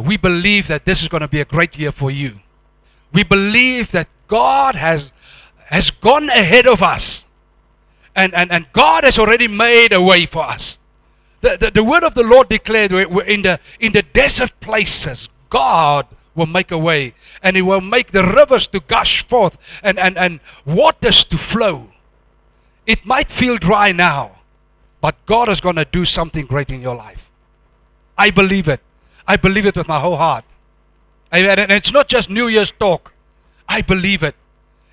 We believe that this is going to be a great year for you. We believe that God has gone ahead of us, and God has already made a way for us. The word of the Lord declared, we're in the desert places, God will make a way, and He will make the rivers to gush forth, and waters to flow. It might feel dry now, but God is going to do something great in your life. I believe it. I believe it with my whole heart. And it's not just New Year's talk. I believe it.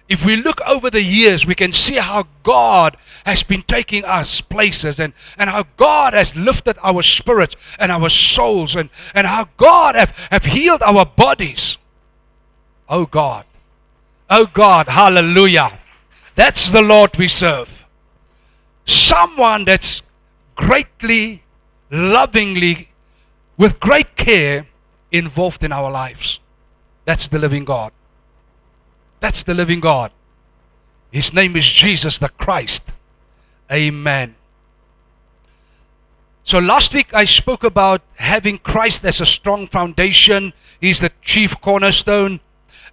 If we look over the years, we can see how God has been taking us places, and how God has lifted our spirits and our souls, and how God have healed our bodies. Oh God. Oh God. Hallelujah. That's the Lord we serve. Someone that's greatly, lovingly, with great care involved in our lives. That's the living God. That's the living God. His name is Jesus the Christ. Amen. So last week I spoke about having Christ as a strong foundation. He's the chief cornerstone.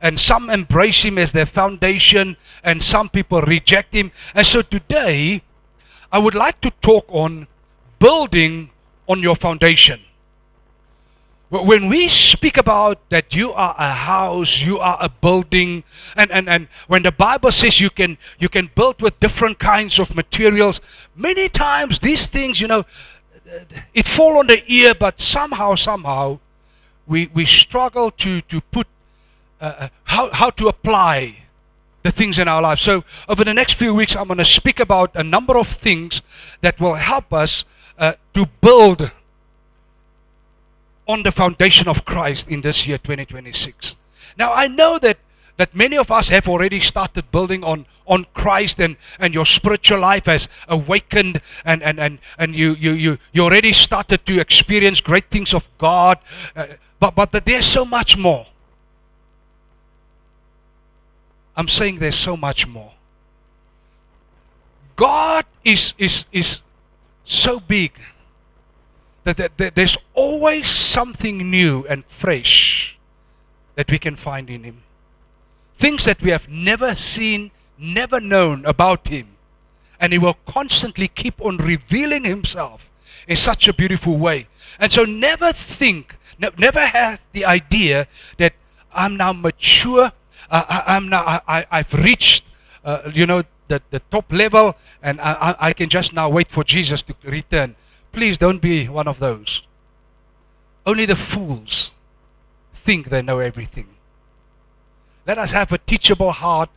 And some embrace Him as their foundation, and some people reject Him. And so today I would like to talk on building on your foundation. When we speak about that you are a house, you are a building, and when the Bible says you can build with different kinds of materials, many times these things, it fall on the ear, but somehow we struggle to put how to apply the things in our lives. So over the next few weeks I'm going to speak about a number of things that will help us to build on the foundation of Christ in this year 2026. Now I know that many of us have already started building on Christ, and your spiritual life has awakened, and you already started to experience great things of God, but there's so much more. I'm saying there's so much more. God is so big that there's always something new and fresh that we can find in Him. Things that we have never seen, never known about Him. And He will constantly keep on revealing Himself in such a beautiful way. And so never have the idea that I'm now mature, I've reached the top level, and I can just now wait for Jesus to return. Please don't be one of those. Only the fools think they know everything. Let us have a teachable heart.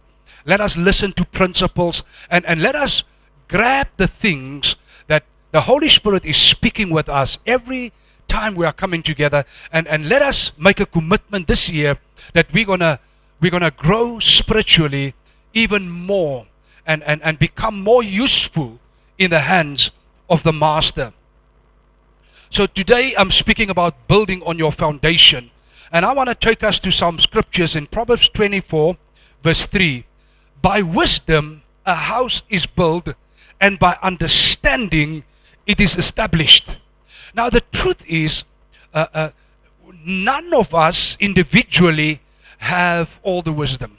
Let us listen to principles, and let us grab the things that the Holy Spirit is speaking with us every time we are coming together, and let us make a commitment this year that we're gonna grow spiritually even more, and become more useful in the hands of the Master. So today I'm speaking about building on your foundation. And I want to take us to some scriptures in Proverbs 24 verse 3. By wisdom a house is built, and by understanding it is established. Now the truth is, none of us individually have all the wisdom.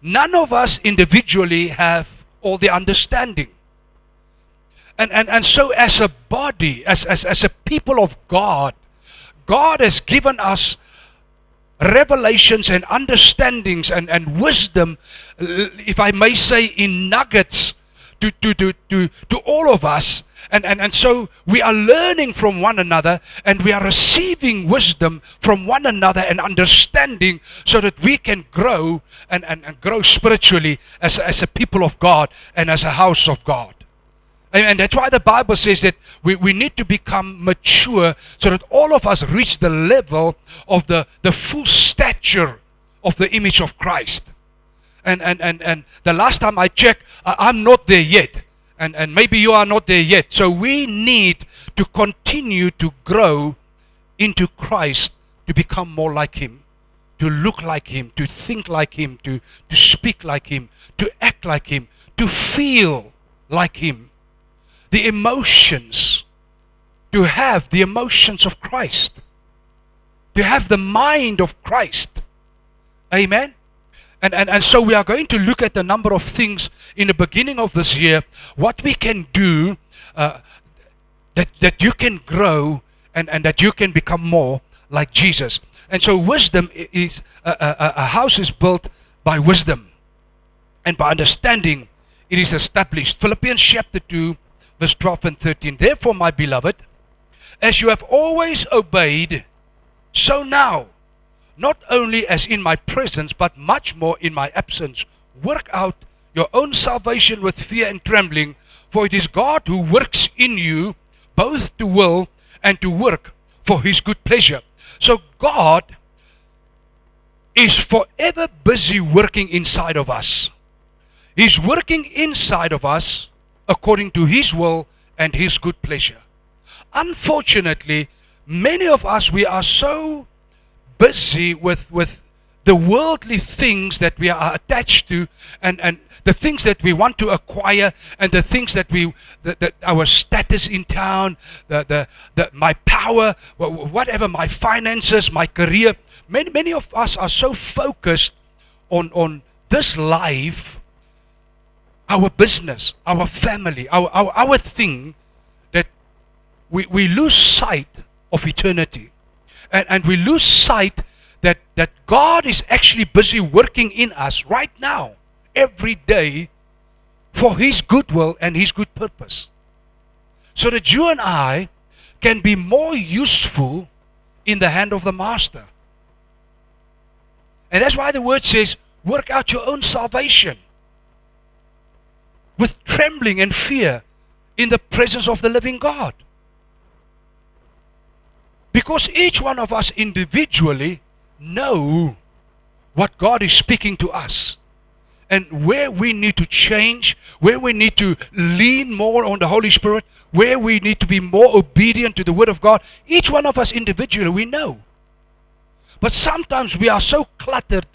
None of us individually have all the understanding. And so as a body, as a people of God, God has given us revelations and understandings and wisdom, if I may say, in nuggets to all of us. And so we are learning from one another, and we are receiving wisdom from one another and understanding, so that we can grow and grow spiritually as a people of God and as a house of God. And that's why the Bible says that we need to become mature, so that all of us reach the level of the full stature of the image of Christ. And the last time I checked, I'm not there yet. And maybe you are not there yet. So we need to continue to grow into Christ, to become more like Him, to look like Him, to think like Him, to speak like Him, to act like Him, to feel like Him. The emotions to have the emotions of Christ, to have the mind of Christ. Amen? And so we are going to look at a number of things in the beginning of this year, what we can do that you can grow and that you can become more like Jesus. And so wisdom is, a house is built by wisdom, and by understanding it is established. Philippians chapter 2, verse 12 and 13. Therefore, my beloved, as you have always obeyed, so now, not only as in my presence, but much more in my absence, work out your own salvation with fear and trembling, for it is God who works in you, both to will and to work for His good pleasure. So God is forever busy working inside of us. He's working inside of us according to His will and His good pleasure. Unfortunately, many of us, we are so busy with the worldly things that we are attached to, and the things that we want to acquire, and the things that our status in town, my power, whatever, my finances, my career. Many of us are so focused on this life, our business, our family, our thing, that we lose sight of eternity. And we lose sight that God is actually busy working in us right now, every day, for His good will and His good purpose. So that you and I can be more useful in the hand of the Master. And that's why the word says, work out your own salvation with trembling and fear in the presence of the living God. Because each one of us individually know what God is speaking to us, and where we need to change, where we need to lean more on the Holy Spirit, where we need to be more obedient to the Word of God. Each one of us individually, we know. But sometimes we are so cluttered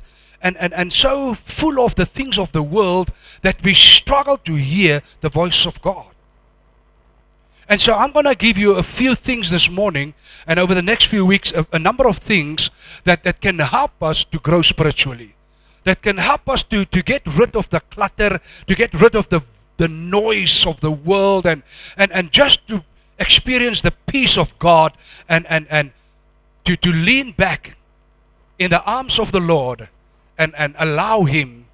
and so full of the things of the world that we struggle to hear the voice of God. And so I'm going to give you a few things this morning, and over the next few weeks, a number of things that can help us to grow spiritually, that can help us to get rid of the clutter, to get rid of the noise of the world, and just to experience the peace of God, and to lean back in the arms of the Lord and allow Him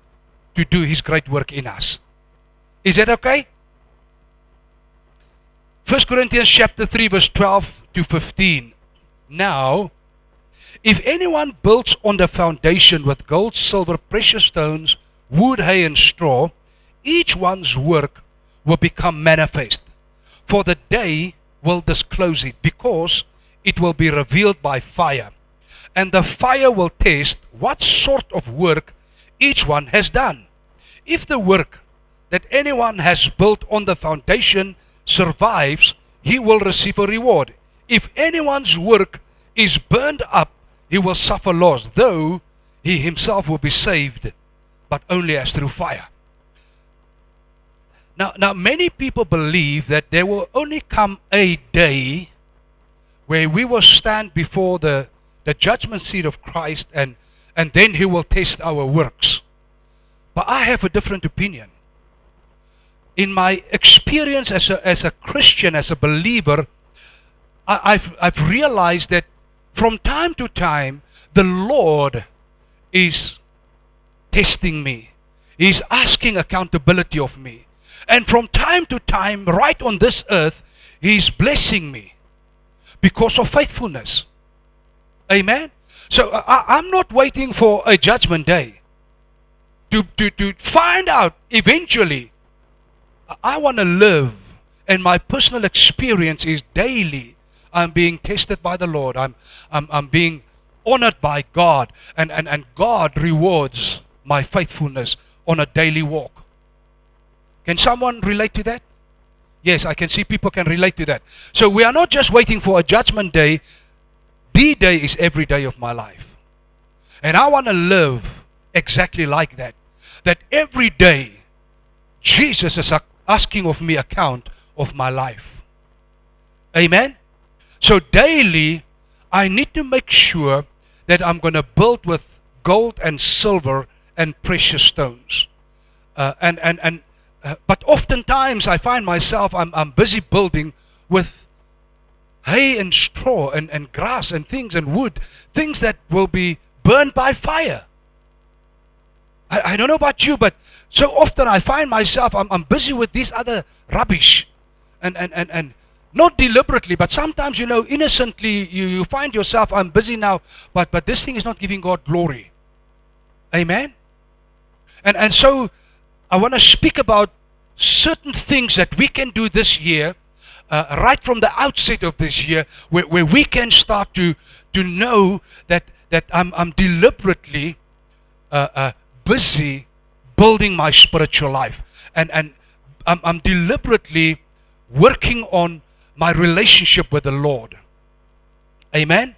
to do His great work in us. Is that okay? 1 Corinthians chapter 3, verse 12 to 15. Now, if anyone builds on the foundation with gold, silver, precious stones, wood, hay, and straw, each one's work will become manifest. For the day will disclose it, because it will be revealed by fire. And the fire will test what sort of work each one has done. If the work that anyone has built on the foundation survives, he will receive a reward. If anyone's work is burned up, he will suffer loss, though he himself will be saved, but only as through fire. Now many people believe that there will only come a day where we will stand before the judgment seat of Christ, and then He will test our works. But I have a different opinion. In my experience as a Christian, as a believer, I've realized that from time to time, the Lord is testing me. He's asking accountability of me. And from time to time, right on this earth, He's blessing me because of faithfulness. Amen? So I'm not waiting for a judgment day to find out eventually. I want to live, and my personal experience is daily I'm being tested by the Lord. I'm being honored by God, and God rewards my faithfulness on a daily walk. Can someone relate to that? Yes, I can see people can relate to that. So we are not just waiting for a judgment day. The day is every day of my life. And I want to live exactly like that. That every day, Jesus is asking of me account of my life. Amen? So daily, I need to make sure that I'm going to build with gold and silver and precious stones. But oftentimes I find myself, I'm busy building with hay and straw and grass and things and wood, things that will be burned by fire. I don't know about you, but so often I find myself, I'm busy with these other rubbish. And not deliberately, but sometimes, innocently, you find yourself, I'm busy now, but this thing is not giving God glory. Amen? And so I want to speak about certain things that we can do this year, right from the outset of this year, where we can start to know that I'm deliberately busy building my spiritual life, and I'm deliberately working on my relationship with the Lord. Amen?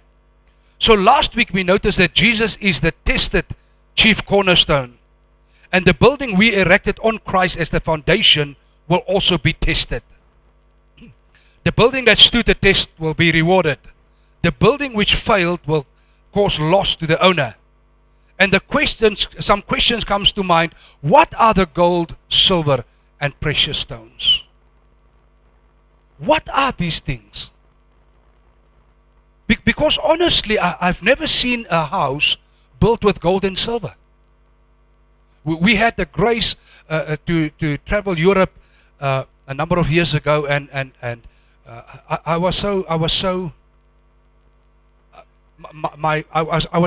So last week we noticed that Jesus is the tested chief cornerstone, and the building we erected on Christ as the foundation will also be tested. The building that stood the test will be rewarded. The building which failed will cause loss to the owner. And some questions comes to mind. What are the gold, silver, and precious stones? What are these things? Because honestly, I've never seen a house built with gold and silver. We had the grace to travel Europe a number of years ago, and I was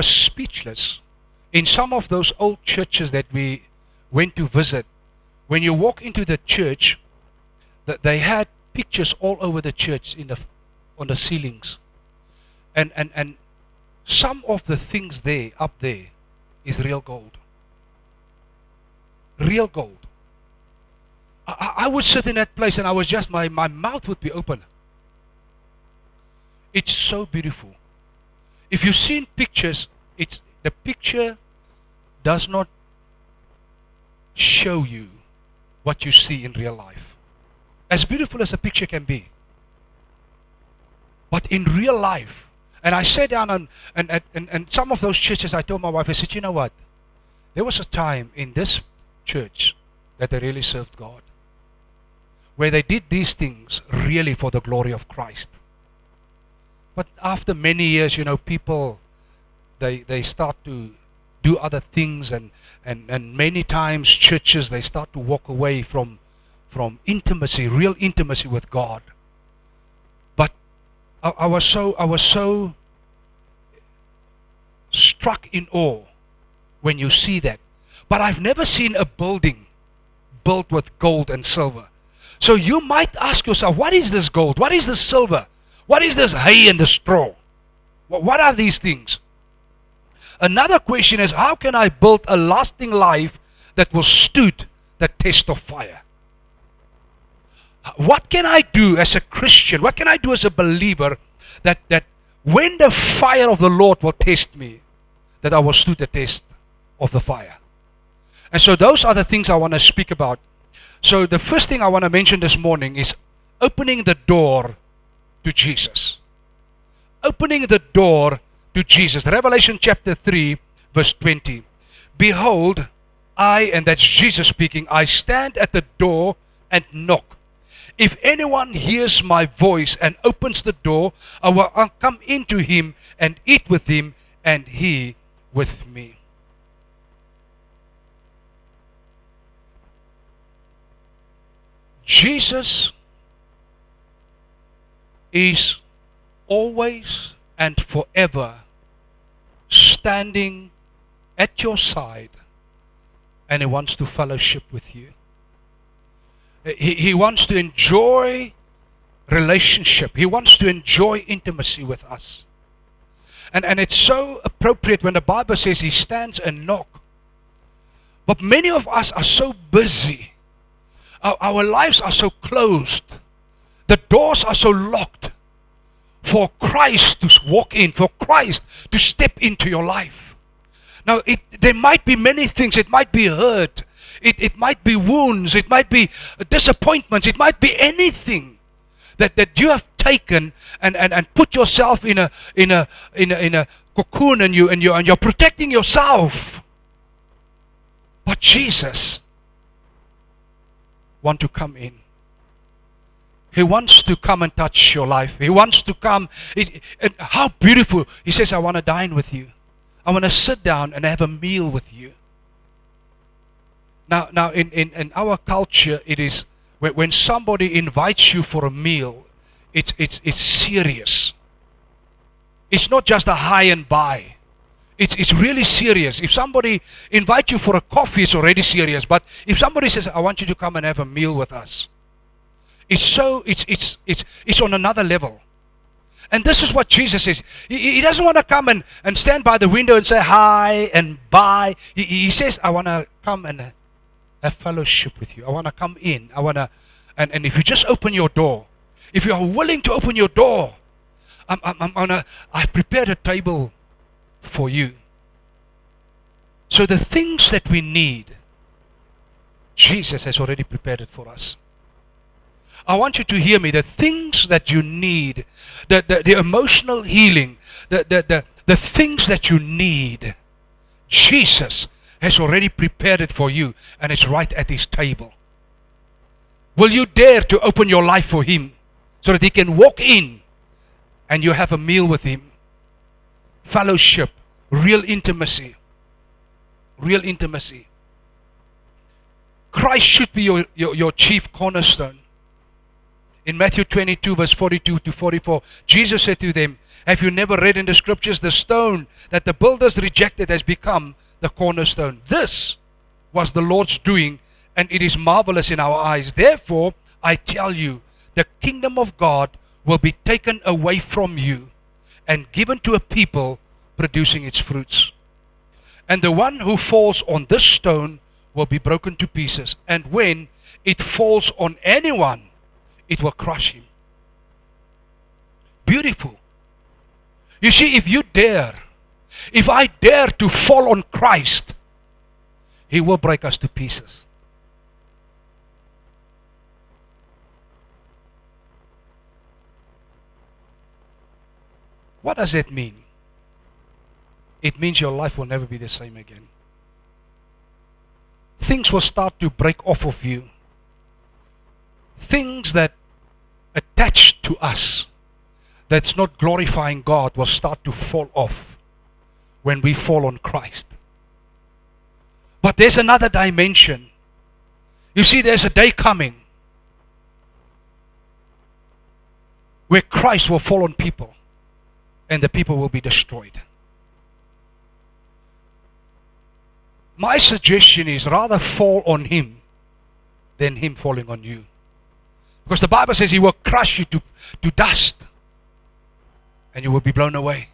speechless. In some of those old churches that we went to visit, when you walk into the church, that they had pictures all over the church on the ceilings, and some of the things up there is real gold. Real gold. I would sit in that place and I was just, my mouth would be open. It's so beautiful. If you've seen pictures, the picture does not show you what you see in real life. As beautiful as a picture can be. But in real life, and I sat down and some of those churches, I told my wife, I said, you know what? There was a time in this church that they really served God, where they did these things really for the glory of Christ. But after many years, people, they start to do other things, and many times churches, they start to walk away from intimacy, real intimacy with God. But I was so struck in awe when you see that. But I've never seen a building built with gold and silver. So you might ask yourself, what is this gold? What is this silver? What is this hay and the straw? What are these things? Another question is, how can I build a lasting life that will stood the test of fire? What can I do as a Christian? What can I do as a believer that when the fire of the Lord will test me, that I will stood the test of the fire? And so those are the things I want to speak about. So the first thing I want to mention this morning is opening the door to Jesus. Opening the door to Jesus. Revelation chapter 3 verse 20. Behold, and that's Jesus speaking, I stand at the door and knock. If anyone hears my voice and opens the door, I will come into him and eat with him and he with me. Jesus is always and forever standing at your side, and he wants to fellowship with you. He wants to enjoy relationship. He wants to enjoy intimacy with us. And it's so appropriate when the Bible says he stands and knocks. But many of us are so busy. Our lives are so closed. The doors are so locked for Christ to walk in, for Christ to step into your life. Now, there might be many things. It might be hurt. It might be wounds. It might be disappointments. It might be anything that you have taken and put yourself in a cocoon, and you're protecting yourself. But Jesus wants to come in. He wants to come and touch your life. He wants to come. And how beautiful. He says, I want to dine with you. I want to sit down and have a meal with you. Now in our culture, it is when somebody invites you for a meal, it's serious. It's not just a high and by. It's really serious. If somebody invites you for a coffee, it's already serious. But if somebody says, I want you to come and have a meal with us, it's on another level. And this is what Jesus says. He doesn't want to come and stand by the window and say hi and bye. He says, I want to come and have fellowship with you. I want to come in. And if you just open your door, if you are willing to open your door, I've prepared a table for you. So the things that we need, Jesus has already prepared it for us. I want you to hear me. The things that you need, the emotional healing, the things that you need, Jesus has already prepared it for you, and it's right at His table. Will you dare to open your life for Him so that He can walk in and you have a meal with Him? Fellowship, real intimacy. Real intimacy. Christ should be your chief cornerstone. In Matthew 22 verse 42 to 44, Jesus said to them, have you never read in the scriptures, the stone that the builders rejected has become the cornerstone. This was the Lord's doing, and it is marvelous in our eyes. Therefore, I tell you, the kingdom of God will be taken away from you and given to a people producing its fruits. And the one who falls on this stone will be broken to pieces, and when it falls on anyone, it will crush him. Beautiful. You see, if I dare to fall on Christ, He will break us to pieces. What does it mean? It means your life will never be the same again. Things will start to break off of you. Things that attach to us, that's not glorifying God, will start to fall off when we fall on Christ. But there's another dimension. You see, there's a day coming where Christ will fall on people and the people will be destroyed. My suggestion is rather fall on Him than Him falling on you. Because the Bible says He will crush you to dust and you will be blown away.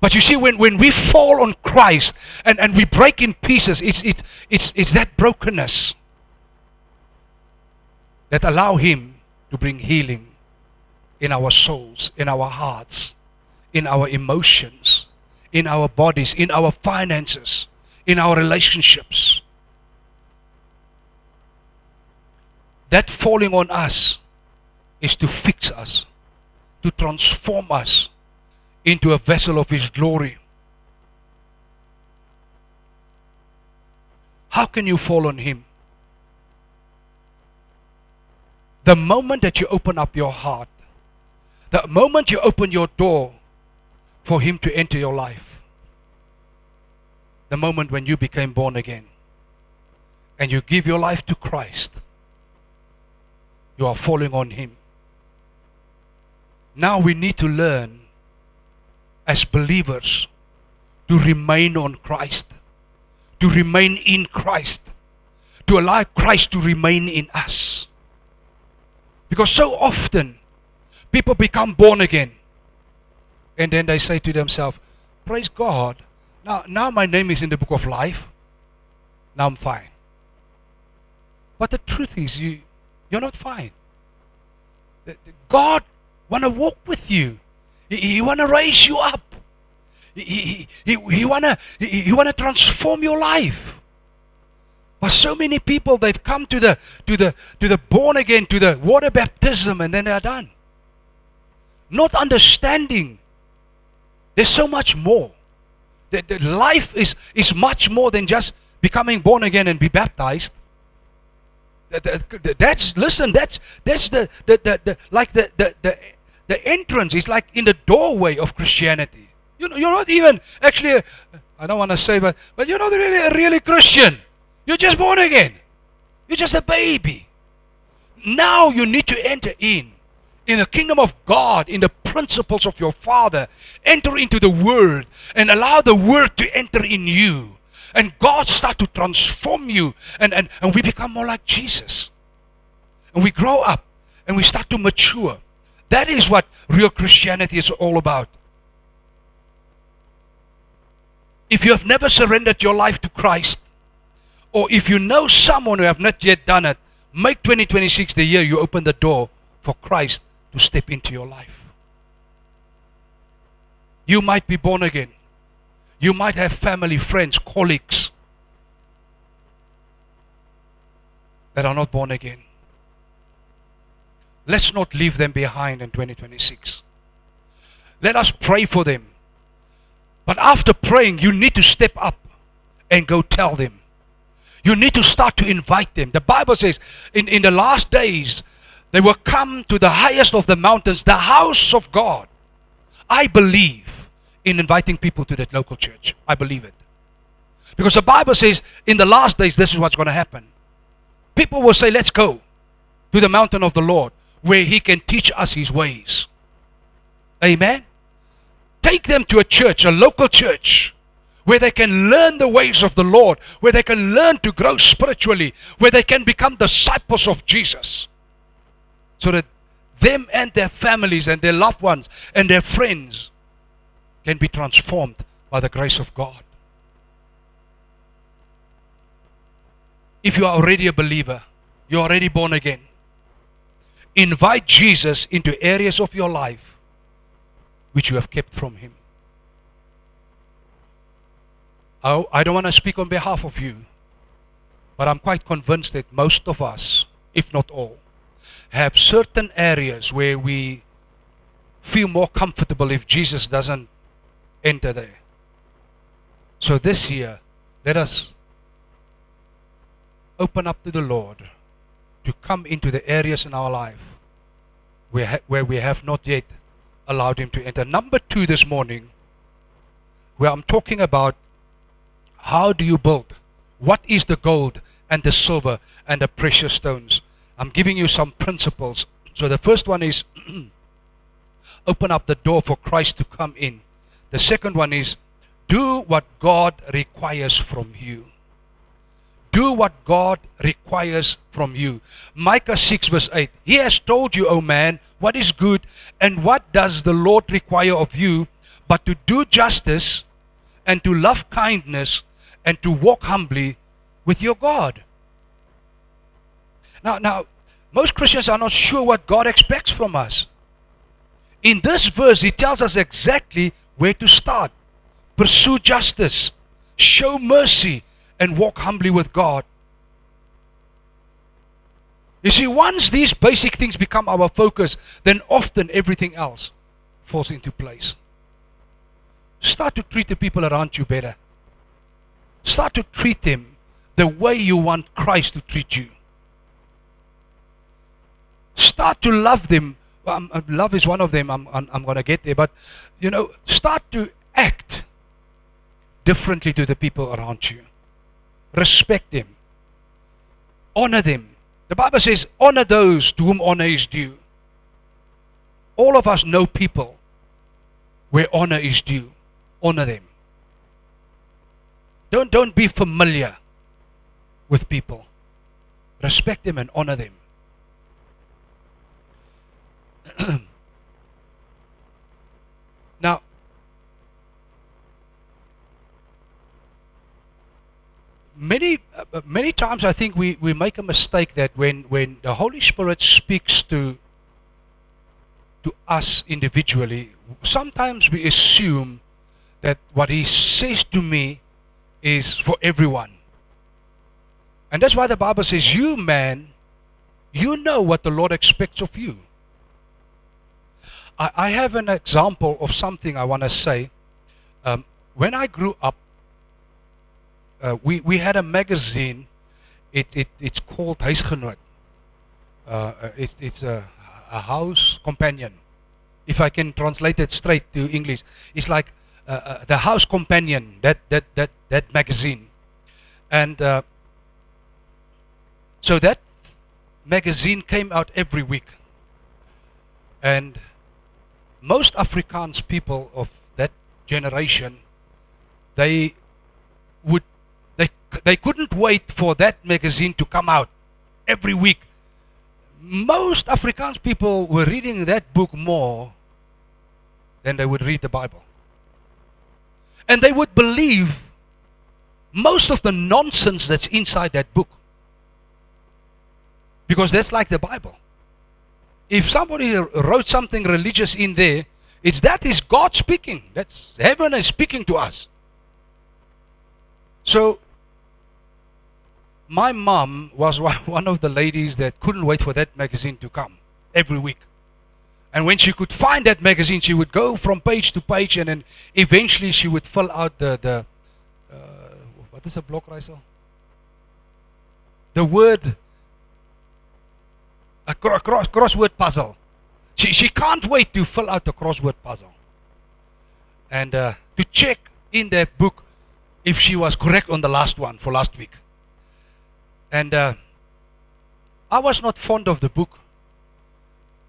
But you see, when we fall on Christ and we break in pieces, it's that brokenness that allow Him to bring healing in our souls, in our hearts, in our emotions, in our bodies, in our finances, in our relationships. That falling on us is to fix us, to transform us into a vessel of His glory. How can you fall on Him? The moment that you open up your heart, the moment you open your door for Him to enter your life, the moment when you became born again and you give your life to Christ, you are falling on Him. Now we need to learn as believers to remain on Christ, to remain in Christ, to allow Christ to remain in us. Because so often people become born again and then they say to themselves, praise God, now my name is in the book of life, now I'm fine. But the truth is you're not fine. God want to walk with you. He want to raise you up. He want to transform your life. But so many people, they've come to the born again, to the water baptism, and then they're done. not understanding there's so much more. The life is much more than just becoming born again and be baptized. That's the entrance is like in the doorway of Christianity. You're not even actually. I don't want to say, but you're not really Christian. You're just born again. You're just a baby. Now you need to enter in the kingdom of God, in the principles of your Father. Enter into the Word and allow the Word to enter in you. And God start to transform you, and we become more like Jesus. And we grow up and we start to mature. That is what real Christianity is all about. If you have never surrendered your life to Christ, or if you know someone who have not yet done it, make 2026 the year you open the door for Christ to step into your life. You might be born again. You might have family, friends, colleagues that are not born again. Let's not leave them behind in 2026. Let us pray for them. But after praying, you need to step up and go tell them. You need to start to invite them. The Bible says in the last days, they will come to the highest of the mountains, the house of God. I believe in inviting people to that local church. I believe it. Because the Bible says in the last days, this is what's going to happen. People will say, let's go to the mountain of the Lord, where He can teach us His ways. Amen? Take them to a church, a local church, where they can learn the ways of the Lord, where they can learn to grow spiritually, where they can become disciples of Jesus, so that them and their families and their loved ones and their friends can be transformed by the grace of God. If you are already a believer, you're already born again, invite Jesus into areas of your life which you have kept from Him. I don't want to speak on behalf of you, but I'm quite convinced that most of us, if not all, have certain areas where we feel more comfortable if Jesus doesn't enter there. So this year, let us open up to the Lord to come into the areas in our life where we have not yet allowed Him to enter. Number 2 this morning, where I'm talking about how do you build? What is the gold and the silver and the precious stones? I'm giving you some principles. So the first one is open up the door for Christ to come in. The second one is do what God requires from you. Do what God requires from you. Micah 6 verse 8. He has told you, O man, what is good, and what does the Lord require of you, but to do justice, and to love kindness, and to walk humbly with your God. Now, most Christians are not sure what God expects from us. In this verse, He tells us exactly where to start. Pursue justice, show mercy, and walk humbly with God. You see, once these basic things become our focus, then often everything else falls into place. Start to treat the people around you better. Start to treat them the way you want Christ to treat you. Start to love them. Love is one of them. I'm going to get there. But, start to act differently to the people around you. Respect them. Honor them. The Bible says, honor those to whom honor is due. All of us know people where honor is due. Honor them. Don't be familiar with people. Respect them and honor them. Now, many times I think we make a mistake that when the Holy Spirit speaks to us individually, sometimes we assume that what He says to me is for everyone. And that's why the Bible says, you man, you know what the Lord expects of you. I have an example of something I want to say. When I grew up, we had a magazine. It's called Huisgenoot. It's a house companion. If I can translate it straight to English, it's like the house companion. That magazine, and so that magazine came out every week, and most Afrikaans people of that generation, they would they couldn't wait for that magazine to come out every week. Most Afrikaans people were reading that book more than they would read the Bible. And they would believe most of the nonsense that's inside that book. Because that's like the Bible. If somebody wrote something religious in there, that is God speaking. That's heaven is speaking to us. So my mom was one of the ladies that couldn't wait for that magazine to come every week. And when she could find that magazine, she would go from page to page, and then eventually she would fill out the what is a blokreisel? The word, a crossword puzzle. She can't wait to fill out the crossword puzzle. And to check in that book if she was correct on the last one for last week. And I was not fond of the book.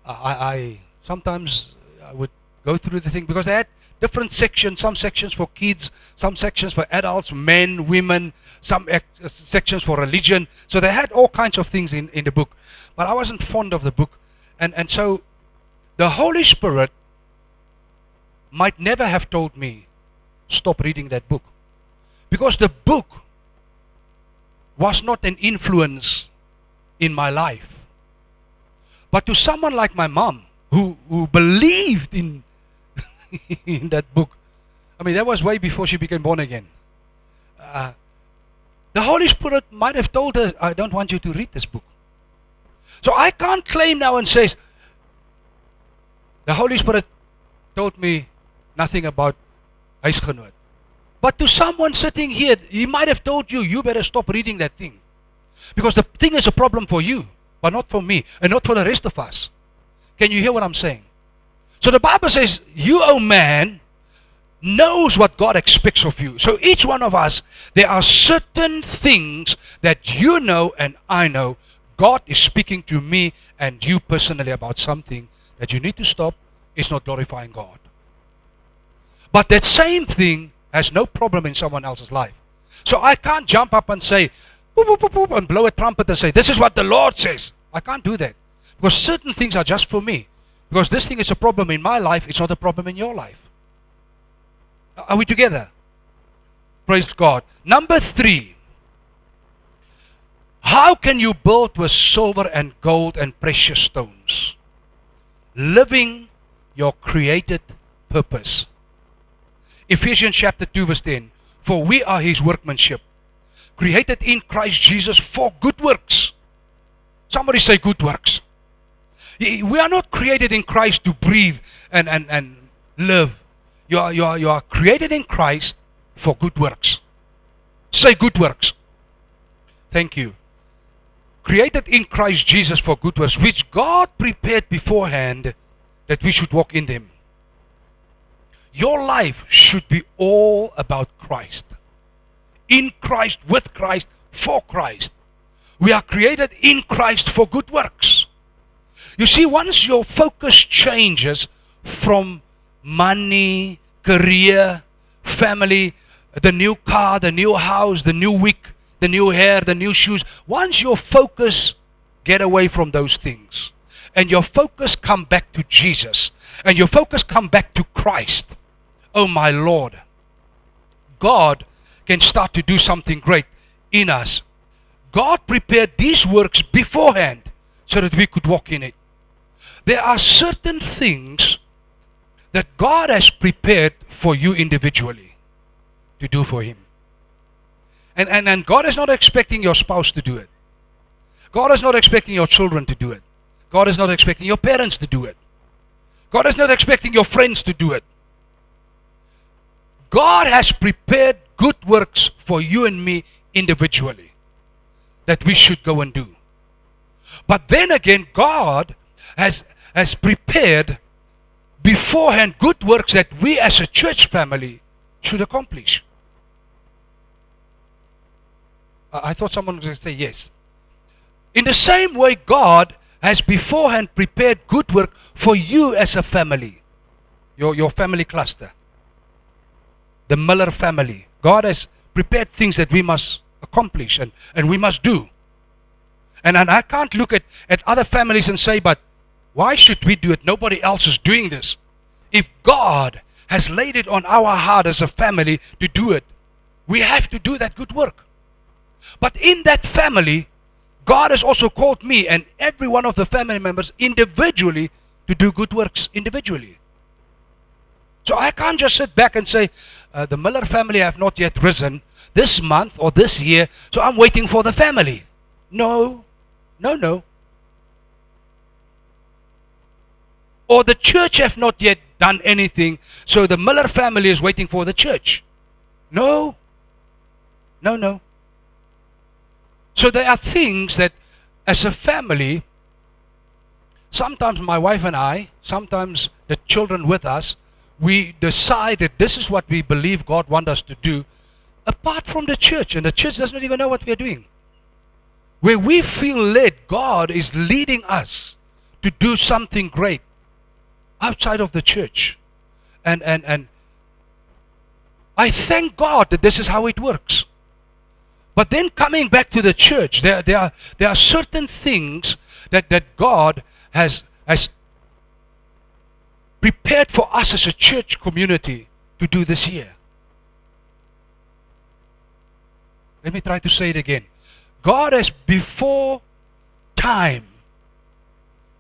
I sometimes I would go through the thing because they had different sections, some sections for kids, some sections for adults, men, women, some sections for religion. So they had all kinds of things in the book. But I wasn't fond of the book. And so the Holy Spirit might never have told me, stop reading that book. Because the book was not an influence in my life. But to someone like my mom, who believed in in that book, I mean, that was way before she became born again. The Holy Spirit might have told her, I don't want you to read this book. So I can't claim now and say, the Holy Spirit told me nothing about Huisgenoot. But to someone sitting here, he might have told you, you better stop reading that thing. Because the thing is a problem for you, but not for me, and not for the rest of us. Can you hear what I'm saying? So the Bible says, you, O man, knows what God expects of you. So each one of us, there are certain things that you know and I know. God is speaking to me and you personally about something that you need to stop. It's not glorifying God. But that same thing has no problem in someone else's life. So I can't jump up and say, boop, boop, boop, boop, and blow a trumpet and say, this is what the Lord says. I can't do that. Because certain things are just for me. Because this thing is a problem in my life, it's not a problem in your life. Are we together? Praise God. Number 3. How can you build with silver and gold and precious stones? Living your created purpose. Ephesians chapter 2 verse 10. For we are His workmanship, created in Christ Jesus for good works. Somebody say good works. We are not created in Christ to breathe and live. You are created in Christ for good works. Say good works. Thank you. Created in Christ Jesus for good works, which God prepared beforehand that we should walk in them. Your life should be all about Christ. In Christ, with Christ, for Christ. We are created in Christ for good works. You see, once your focus changes from money, career, family, the new car, the new house, the new wig, the new hair, the new shoes, once your focus get away from those things and your focus come back to Jesus and your focus come back to Christ, oh my Lord, God can start to do something great in us. God prepared these works beforehand so that we could walk in it. There are certain things that God has prepared for you individually to do for Him. And God is not expecting your spouse to do it. God is not expecting your children to do it. God is not expecting your parents to do it. God is not expecting your friends to do it. God has prepared good works for you and me individually that we should go and do. But then again, God has prepared beforehand good works that we as a church family should accomplish. I thought someone was going to say yes. In the same way, God has beforehand prepared good work for you as a family, your family cluster, the Miller family. God has prepared things that we must accomplish and we must do. And I can't look at other families and say, but why should we do it? Nobody else is doing this. If God has laid it on our heart as a family to do it, we have to do that good work. But in that family, God has also called me and every one of the family members individually to do good works individually. So I can't just sit back and say, the Miller family have not yet risen this month or this year, so I'm waiting for the family. No. Or the church have not yet done anything, so the Miller family is waiting for the church. No. So there are things that as a family, sometimes my wife and I, sometimes the children with us, we decide that this is what we believe God wants us to do apart from the church, and the church does not even know what we are doing. Where we feel led, God is leading us to do something great outside of the church. And I thank God that this is how it works. But then coming back to the church, there are certain things that God has prepared for us as a church community to do this year. Let me try to say it again. God has before time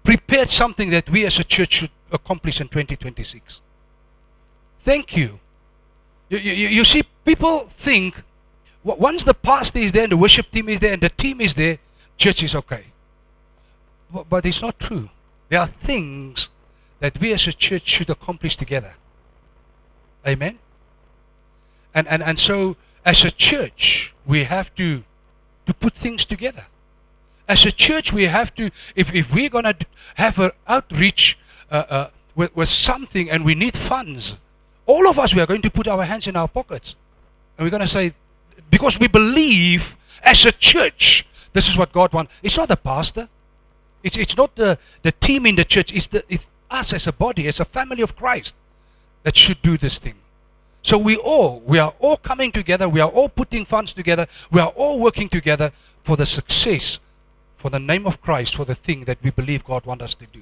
prepared something that we as a church should accomplish in 2026. Thank you. You see, people think once the pastor is there and the worship team is there and the team is there, church is okay. But it's not true. There are things that we as a church should accomplish together. Amen? And so as a church, we have to put things together. As a church, we have to, if we're going to have an outreach with something and we need funds, all of us, we are going to put our hands in our pockets. And we're going to say, because we believe as a church, this is what God wants. It's not the pastor. It's not the team in the church. It's us as a body, as a family of Christ that should do this thing. So we are all coming together. We are all putting funds together. We are all working together for the success, for the name of Christ, for the thing that we believe God wants us to do.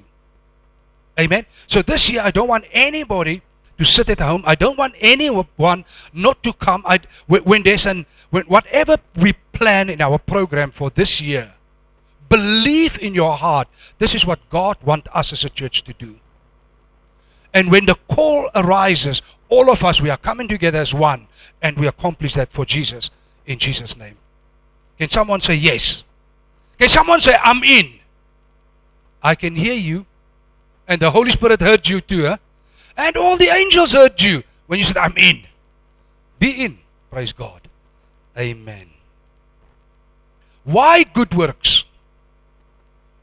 Amen? So this year, I don't want anybody to sit at home. I don't want anyone not to come. When whatever we plan in our program for this year, believe in your heart, this is what God wants us as a church to do. And when the call arises, all of us, we are coming together as one, and we accomplish that for Jesus, in Jesus' name. Can someone say yes? Can someone say, I'm in? I can hear you, and the Holy Spirit heard you too, huh? And all the angels heard you when you said, I'm in. Be in. Praise God. Amen. Why good works?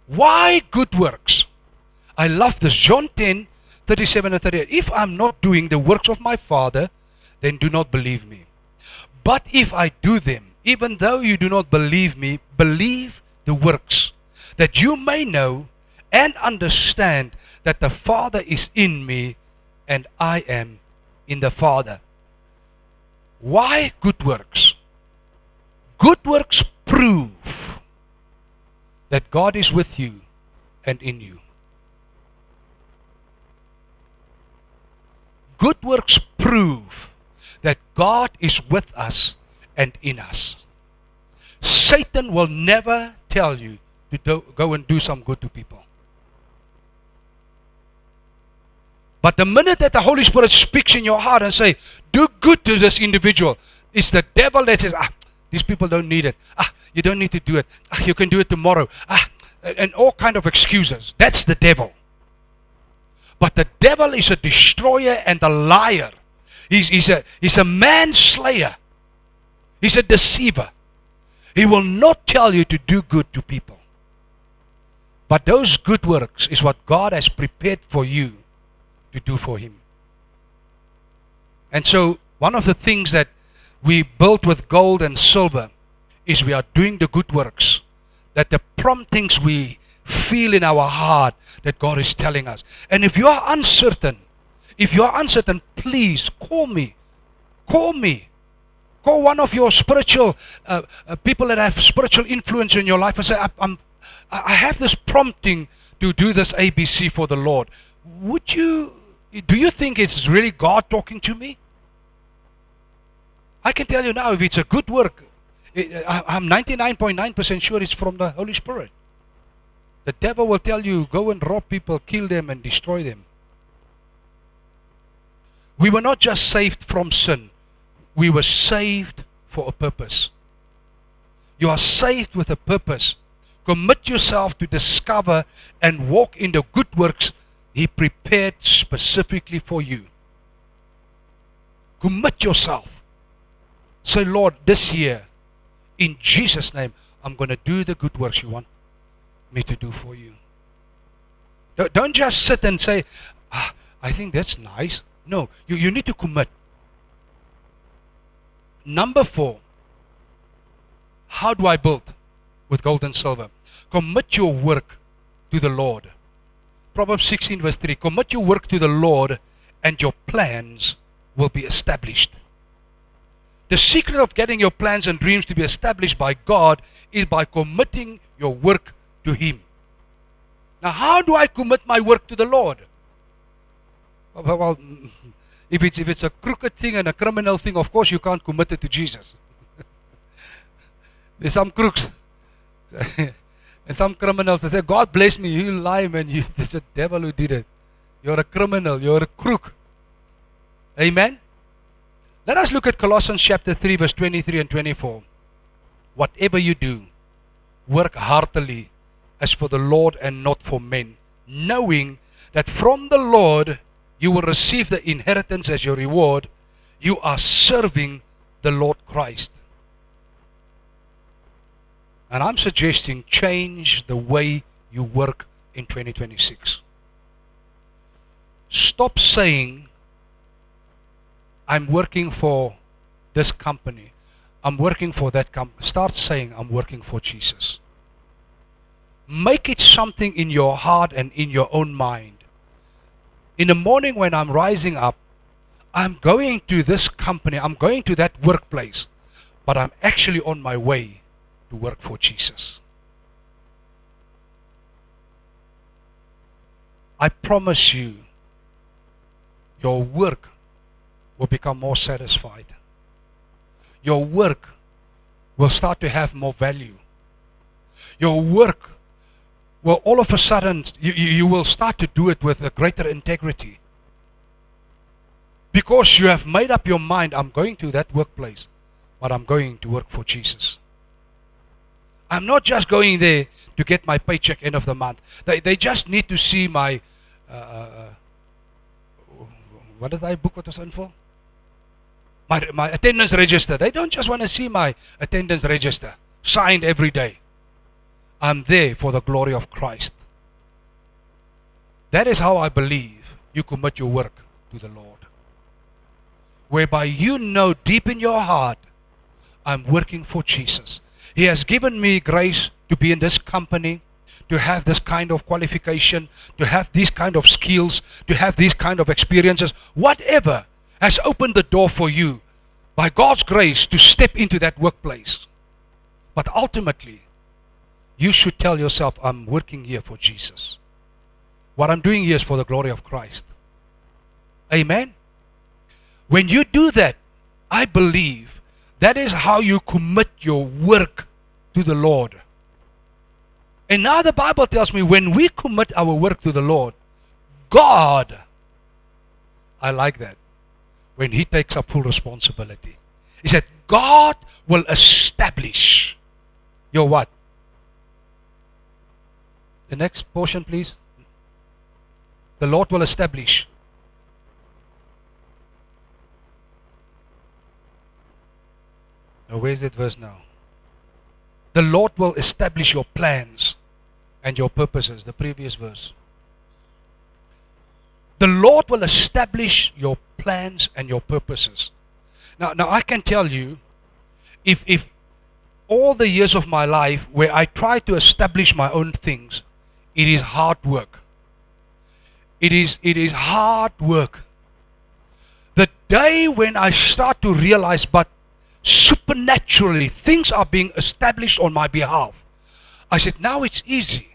Why good works? I love this. John 10, 37 and 38. If I'm not doing the works of my Father, then do not believe me. But if I do them, even though you do not believe me, believe the works, that you may know and understand that the Father is in me and I am in the Father. Why good works? Good works prove that God is with you and in you. Good works prove that God is with us and in us. Satan will never tell you to go and do some good to people. But the minute that the Holy Spirit speaks in your heart and say, do good to this individual, it's the devil that says, these people don't need it. You don't need to do it. You can do it tomorrow. And all kind of excuses. That's the devil. But the devil is a destroyer and a liar. He's a manslayer. He's a deceiver. He will not tell you to do good to people. But those good works is what God has prepared for you to do for Him. And so, one of the things that we build with gold and silver is we are doing the good works. That the promptings we feel in our heart that God is telling us. And if you are uncertain, please call me. Call me. Call one of your spiritual people that have spiritual influence in your life and say, I have this prompting to do this ABC for the Lord. Do you think it's really God talking to me? I can tell you now, if it's a good work, I'm 99.9% sure it's from the Holy Spirit. The devil will tell you, go and rob people, kill them and destroy them. We were not just saved from sin. We were saved for a purpose. You are saved with a purpose. Commit yourself to discover and walk in the good works He prepared specifically for you. Commit yourself. Say, Lord, this year, in Jesus' name, I'm going to do the good works you want me to do for you. Don't just sit and say, I think that's nice. No, you need to commit. Number 4, how do I build with gold and silver? Commit your work to the Lord. Proverbs 16 verse 3, commit your work to the Lord and your plans will be established. The secret of getting your plans and dreams to be established by God is by committing your work to Him. Now, how do I commit my work to the Lord? Well, if it's a crooked thing and a criminal thing, of course you can't commit it to Jesus. There's some crooks and some criminals that say, God bless me, you lie, man, there's a devil who did it. You're a criminal, you're a crook. Amen? Let us look at Colossians chapter 3 verse 23 and 24. Whatever you do, work heartily as for the Lord and not for men, knowing that from the Lord you will receive the inheritance as your reward. You are serving the Lord Christ. And I'm suggesting change the way you work in 2026. Stop saying, I'm working for this company. I'm working for that company. Start saying, I'm working for Jesus. Make it something in your heart and in your own mind. In the morning when I'm rising up, I'm going to this company, I'm going to that workplace, but I'm actually on my way to work for Jesus. I promise you, your work will become more satisfied. Your work will start to have more value. Your work will all of a sudden, you will start to do it with a greater integrity. Because you have made up your mind, I'm going to that workplace, but I'm going to work for Jesus. I'm not just going there to get my paycheck end of the month. They just need to see my, what did I book what was in for? My attendance register. They don't just want to see my attendance register signed every day. I'm there for the glory of Christ. That is how I believe you commit your work to the Lord. Whereby you know deep in your heart, I'm working for Jesus. He has given me grace to be in this company, to have this kind of qualification, to have these kind of skills, to have these kind of experiences. Whatever has opened the door for you by God's grace to step into that workplace. But ultimately, you should tell yourself, I'm working here for Jesus. What I'm doing here is for the glory of Christ. Amen? When you do that, I believe that is how you commit your work to the Lord. And now the Bible tells me when we commit our work to the Lord, God, I like that, when He takes up full responsibility. He said, God will establish your what? The next portion, please. The Lord will establish. Now, where's that verse now? The Lord will establish your plans and your purposes. The previous verse. The Lord will establish your plans and your purposes. Now I can tell you, if all the years of my life where I try to establish my own things, it is hard work. It is hard work. The day when I start to realize, but supernaturally things are being established on my behalf, I said, now it's easy.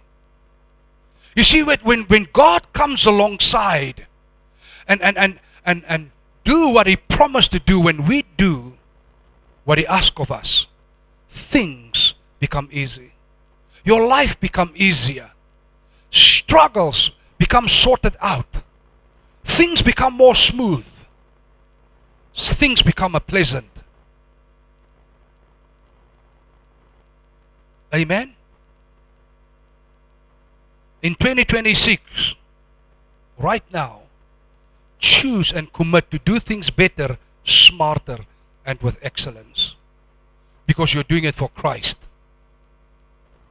You see, when God comes alongside and do what He promised to do, when we do what He asks of us, things become easy. Your life becomes easier. Struggles become sorted out. Things become more smooth. Things become pleasant. Amen? In 2026, right now, choose and commit to do things better, smarter, and with excellence. Because you're doing it for Christ.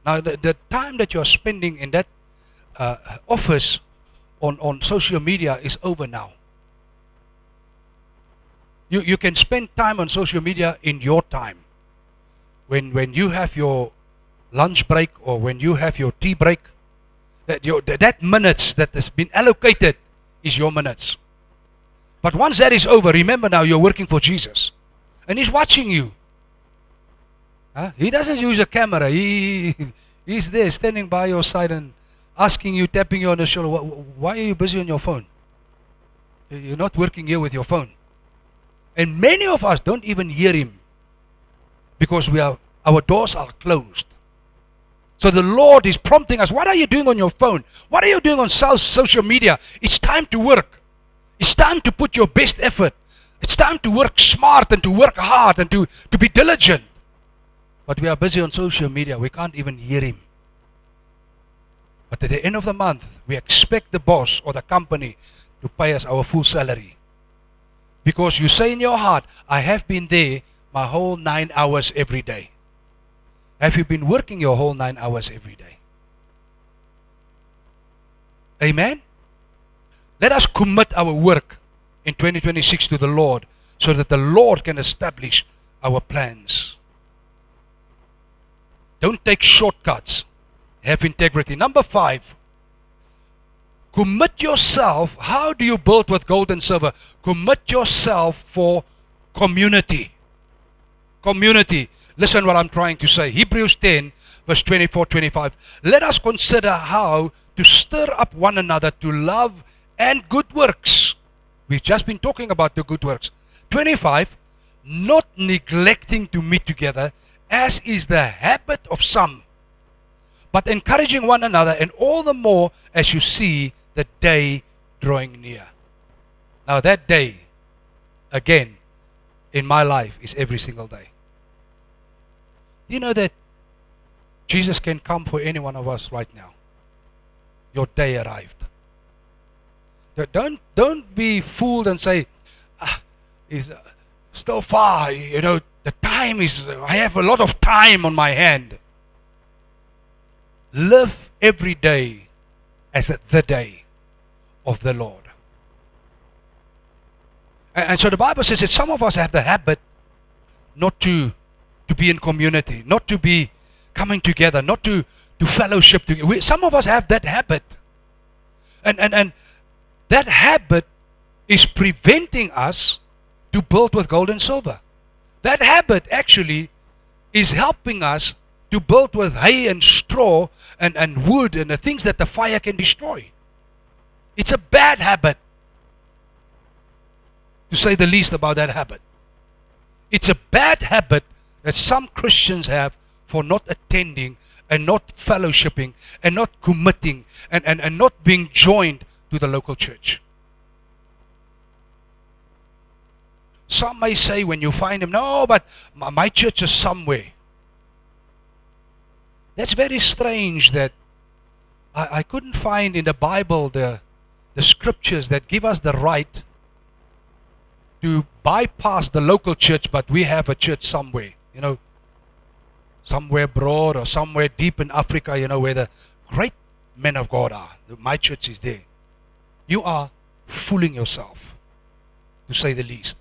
Now, the time that you're spending in that office on social media is over now. You can spend time on social media in your time. When you have your lunch break or when you have your tea break, that minutes that has been allocated is your minutes. But once that is over, remember now you're working for Jesus. And He's watching you. He doesn't use a camera. He's there standing by your side and asking you, tapping you on the shoulder, why are you busy on your phone? You're not working here with your phone. And many of us don't even hear Him because our doors are closed. So the Lord is prompting us, what are you doing on your phone? What are you doing on social media? It's time to work. It's time to put your best effort. It's time to work smart and to work hard and to be diligent. But we are busy on social media. We can't even hear Him. But at the end of the month, we expect the boss or the company to pay us our full salary. Because you say in your heart, I have been there my whole 9 hours every day. Have you been working your whole 9 hours every day? Amen? Let us commit our work in 2026 to the Lord so that the Lord can establish our plans. Don't take shortcuts. Have integrity. Number 5. Commit yourself. How do you build with gold and silver? Commit yourself for community. Community. Listen what I'm trying to say. Hebrews 10 verse 24-25. Let us consider how to stir up one another to love and good works. We've just been talking about the good works. 25. Not neglecting to meet together, as is the habit of some, but encouraging one another, and all the more as you see the day drawing near. Now that day, again, in my life is every single day. You know that Jesus can come for any one of us right now. Your day arrived. Don't be fooled and say, it's still far, you know, the time is, I have a lot of time on my hand. Live every day as the day of the Lord. And so the Bible says that some of us have the habit not to be in community, not to be coming together, not to fellowship together. Some of us have that habit. And that habit is preventing us to build with gold and silver. That habit actually is helping us to build with hay and straw and wood and the things that the fire can destroy. It's a bad habit, to say the least about that habit. It's a bad habit that some Christians have for not attending and not fellowshipping and not committing and not being joined to the local church. Some may say when you find them, no, but my church is somewhere. That's very strange that I couldn't find in the Bible the the scriptures that give us the right to bypass the local church, but we have a church somewhere, somewhere broad or somewhere deep in Africa, where the great men of God are. My church is there. You are fooling yourself, to say the least.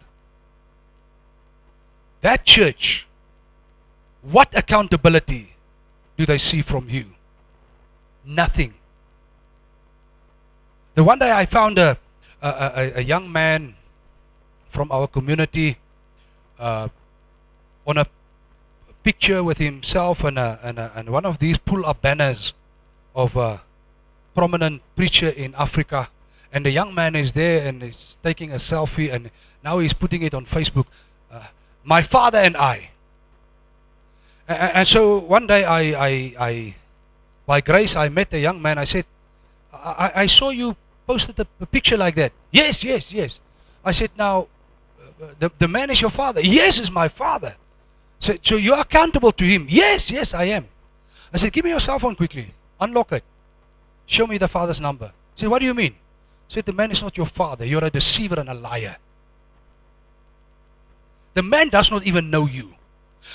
That church, what accountability do they see from you? Nothing. The one day I found a young man from our community on a picture with himself and one of these pull-up banners of a prominent preacher in Africa. And the young man is there and is taking a selfie, and now he's putting it on Facebook. My father and I. And so one day I by grace, I met a young man. I said, I saw you posted a picture like that. Yes. I said, now, the man is your father. Yes, is my father. So you're accountable to him. Yes, I am. I said, give me your cell phone quickly. Unlock it. Show me the father's number. I said, what do you mean? I said, the man is not your father. You're a deceiver and a liar. The man does not even know you.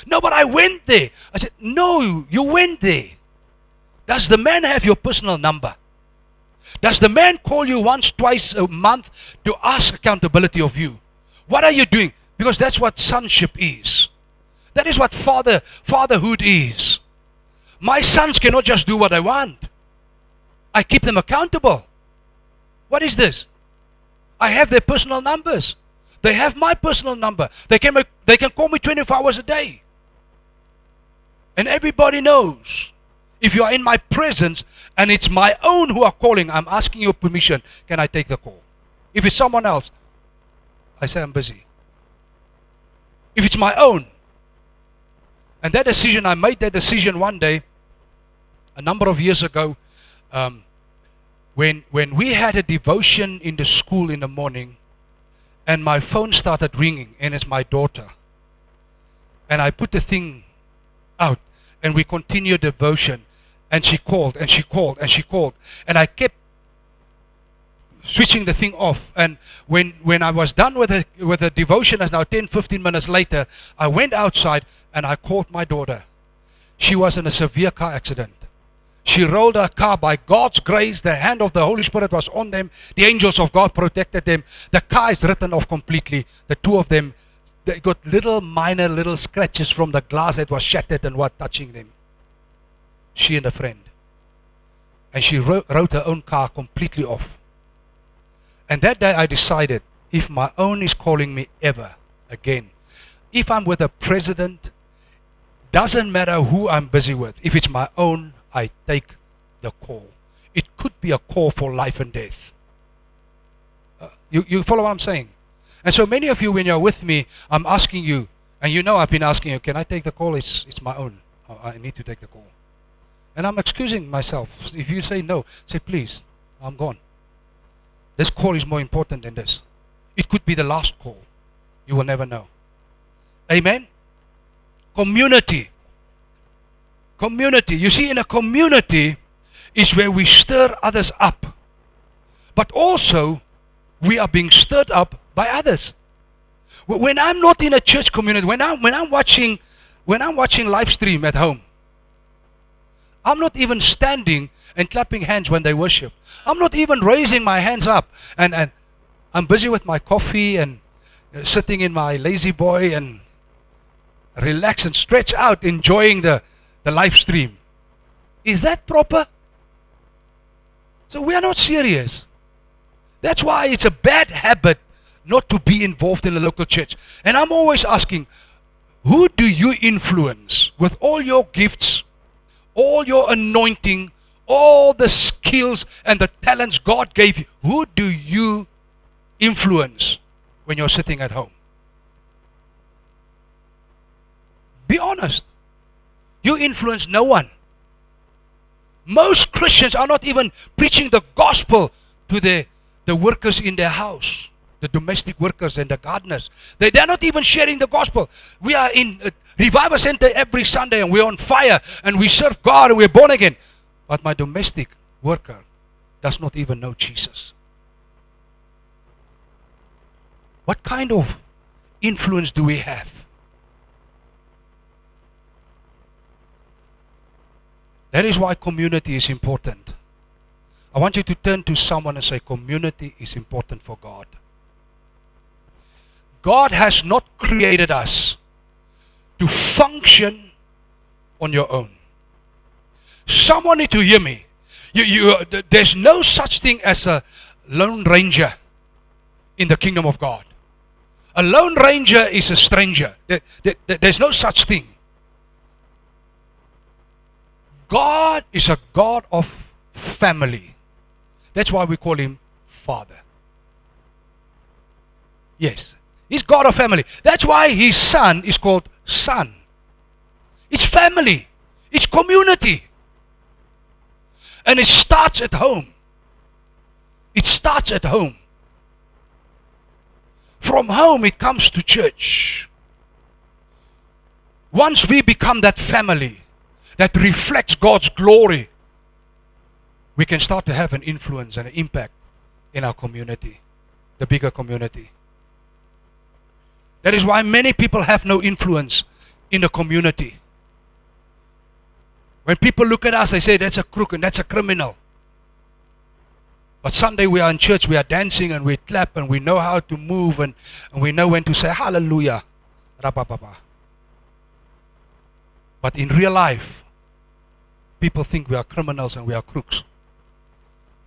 No, but I went there. I said, no, you went there. Does the man have your personal number? Does the man call you once, twice a month to ask accountability of you? What are you doing? Because that's what sonship is. That is what fatherhood is. My sons cannot just do what I want. I keep them accountable. What is this? I have their personal numbers. They have my personal number. They can call me 24 hours a day. And everybody knows. If you are in my presence and it's my own who are calling, I'm asking your permission, can I take the call? If it's someone else, I say I'm busy. If it's my own. And that decision, I made that decision one day, a number of years ago, when we had a devotion in the school in the morning, and my phone started ringing, and it's my daughter. And I put the thing out, and we continued devotion. And she called, and she called, and she called. And I kept switching the thing off. And when I was done with the devotion, as now 10, 15 minutes later, I went outside and I called my daughter. She was in a severe car accident. She rolled her car. By God's grace, the hand of the Holy Spirit was on them. The angels of God protected them. The car is written off completely. The two of them, they got minor little scratches from the glass that was shattered and what touching them. She and a friend. And she wrote her own car completely off. And that day I decided, if my own is calling me ever again, if I'm with a president, doesn't matter who I'm busy with. If it's my own, I take the call. It could be a call for life and death. You follow what I'm saying? And so many of you, when you're with me, I'm asking you, and I've been asking you, can I take the call? It's my own. I need to take the call. And I'm excusing myself. If you say no, say please, I'm gone. This call is more important than this. It could be the last call. You will never know. Amen? Community. Community. You see, in a community is where we stir others up. But also, we are being stirred up by others. When I'm not in a church community, when I'm watching live stream at home, I'm not even standing and clapping hands when they worship. I'm not even raising my hands up. And I'm busy with my coffee and sitting in my lazy boy and relax and stretch out, enjoying the live stream. Is that proper? So we are not serious. That's why it's a bad habit not to be involved in a local church. And I'm always asking, who do you influence with all your gifts, all your anointing, all the skills and the talents God gave you? Who do you influence when you're sitting at home? Be honest. You influence no one. Most Christians are not even preaching the gospel to the workers in their house, the domestic workers and the gardeners. They're not even sharing the gospel. We are in a revival center every Sunday and we're on fire and we serve God and we're born again. But my domestic worker does not even know Jesus. What kind of influence do we have? That is why community is important. I want you to turn to someone and say, community is important for God. God has not created us to function on your own. Someone need to hear me. There's no such thing as a lone ranger in the kingdom of God. A lone ranger is a stranger. There's no such thing. God is a God of family. That's why we call him Father. Yes, he's God of family. That's why his son is called Son. It's family. It's community. And it starts at home. It starts at home. From home it comes to church. Once we become that family that reflects God's glory, we can start to have an influence and an impact in our community, the bigger community. That is why many people have no influence in the community. When people look at us, they say that's a crook and that's a criminal. But Sunday we are in church, we are dancing and we clap and we know how to move and we know when to say hallelujah. Rapapapa. But in real life, people think we are criminals and we are crooks.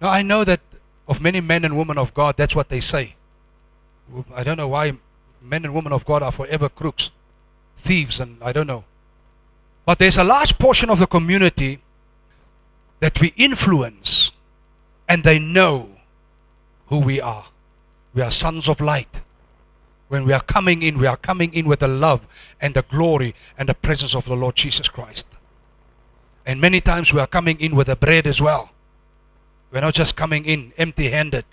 Now I know that of many men and women of God, that's what they say. I don't know why men and women of God are forever crooks, thieves, and I don't know. But there's a large portion of the community that we influence and they know who we are. We are sons of light. When we are coming in with the love and the glory and the presence of the Lord Jesus Christ. And many times we are coming in with the bread as well. We're not just coming in empty-handed.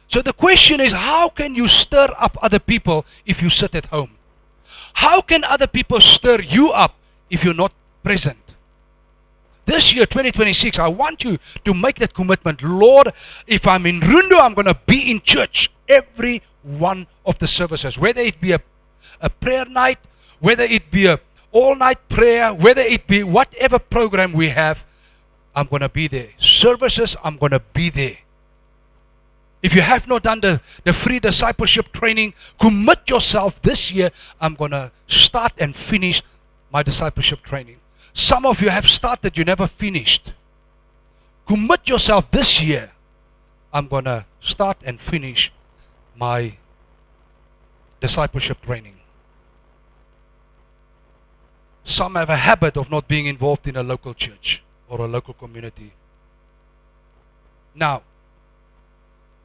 So the question is, how can you stir up other people if you sit at home? How can other people stir you up if you're not present? This year, 2026, I want you to make that commitment. Lord, if I'm in Rundu, I'm going to be in church every one of the services. Whether it be a prayer night, whether it be a all-night prayer, whether it be whatever program we have, I'm going to be there. Services, I'm going to be there. If you have not done the free discipleship training, commit yourself this year. I'm going to start and finish my discipleship training. Some of you have started, you never finished. Commit yourself this year. I'm going to start and finish my discipleship training. Some have a habit of not being involved in a local church or a local community. Now,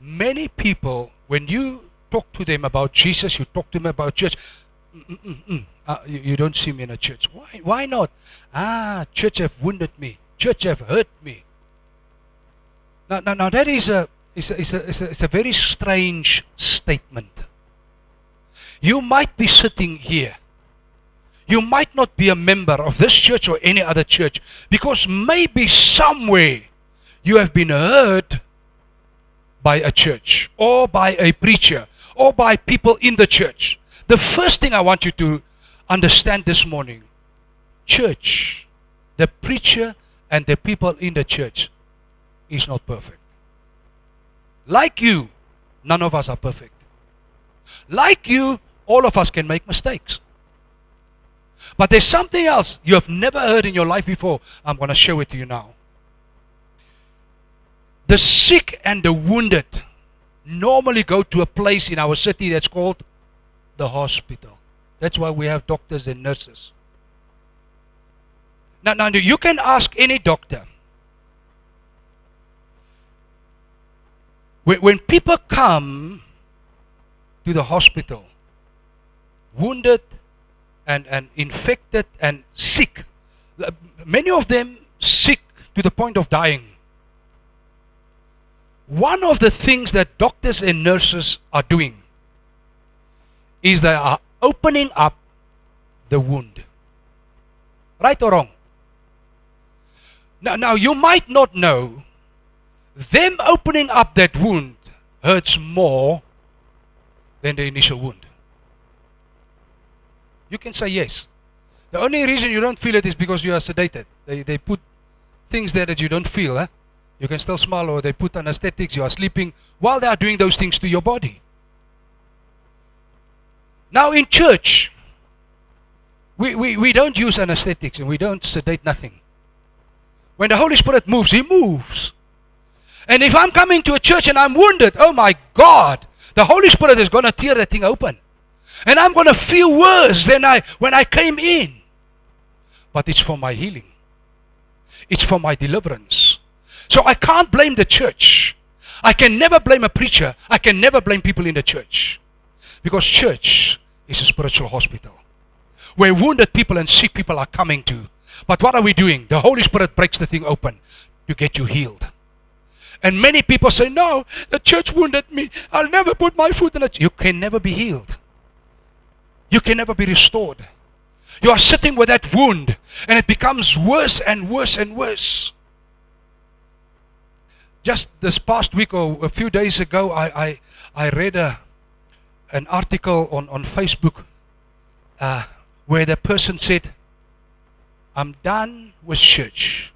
many people, when you talk to them about Jesus, you talk to them about church, you don't see me in a church. Why not? Church have wounded me. Church have hurt me. Now that is a very strange statement. You might be sitting here. You might not be a member of this church or any other church because maybe somewhere you have been hurt by a church or by a preacher or by people in the church. The first thing I want you to understand this morning, church, the preacher and the people in the church is not perfect. Like you, none of us are perfect. Like you, all of us can make mistakes. But there's something else you have never heard in your life before. I'm going to show it to you now. The sick and the wounded normally go to a place in our city that's called the hospital. That's why we have doctors and nurses. Now you can ask any doctor. When people come to the hospital, wounded and infected and sick, many of them sick to the point of dying. One of the things that doctors and nurses are doing is they are opening up the wound. Right or wrong? Now you than the initial wound. You can say yes. The only reason you don't feel it is because you are sedated. They put things there that you don't feel. Eh? You can still smile, or they put anesthetics, you are sleeping while they are doing those things to your body. Now in church, we don't use anesthetics and we don't sedate nothing. When the Holy Spirit moves, He moves. And if I'm coming to a church and I'm wounded, oh my God, the Holy Spirit is going to tear that thing open. And I'm going to feel worse than when I came in. But it's for my healing. It's for my deliverance. So I can't blame the church. I can never blame a preacher. I can never blame people in the church. Because church is a spiritual hospital where wounded people and sick people are coming to. But what are we doing? The Holy Spirit breaks the thing open to get you healed. And many people say, no, the church wounded me. I'll never put my foot in it. You can never be healed. You can never be restored. You are sitting with that wound and it becomes worse and worse and worse. Just this past week or a few days ago, I read an article on Facebook where the person said, I'm done with church.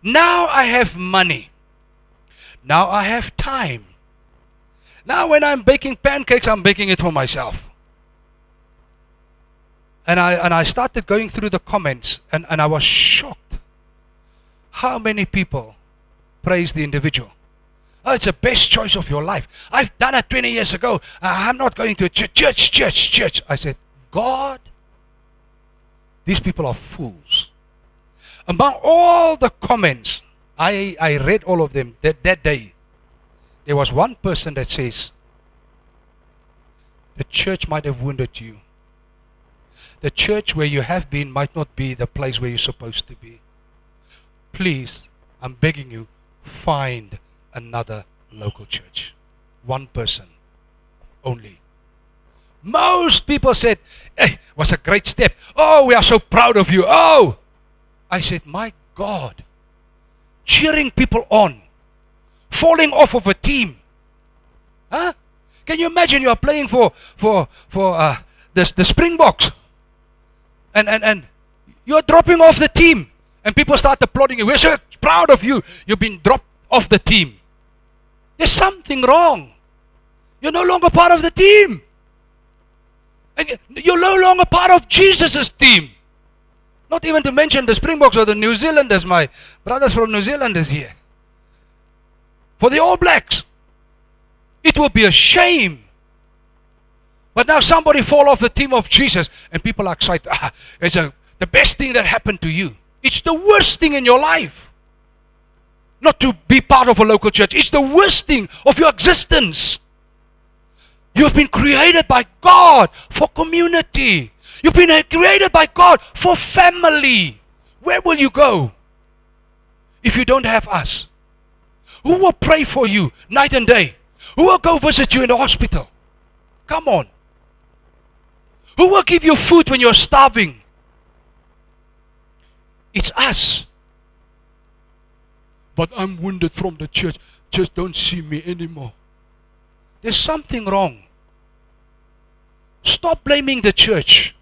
Now I have money. Now I have time. Now when I'm baking pancakes, I'm baking it for myself. And I started going through the comments and I was shocked. How many people praise the individual? Oh, it's the best choice of your life. I've done it 20 years ago. I'm not going to a church. I said, God, these people are fools. Among all the comments, I read all of them that day. There was one person that says, the church might have wounded you. The church where you have been might not be the place where you're supposed to be. Please, I'm begging you, find another local church. One person only. Most people said, hey, it was a great step. Oh, we are so proud of you. Oh! I said, my God, cheering people on, falling off of a team. Huh? Can you imagine you are playing for the Springboks and you're dropping off the team and people start applauding you. We're so proud of you. You've been dropped off the team. There's something wrong. You're no longer part of the team. And you're no longer part of Jesus' team. Not even to mention the Springboks or the New Zealanders. My brothers from New Zealand is here. For the All Blacks. It will be a shame. But now somebody fall off the team of Jesus and people are excited. It's the best thing that happened to you. It's the worst thing in your life. Not to be part of a local church. It's the worst thing of your existence. You have been created by God for community. You've been created by God for family. Where will you go if you don't have us? Who will pray for you night and day? Who will go visit you in the hospital? Come on. Who will give you food when you're starving? It's us. But I'm wounded from the church. Just don't see me anymore. There's something wrong. Stop blaming the church.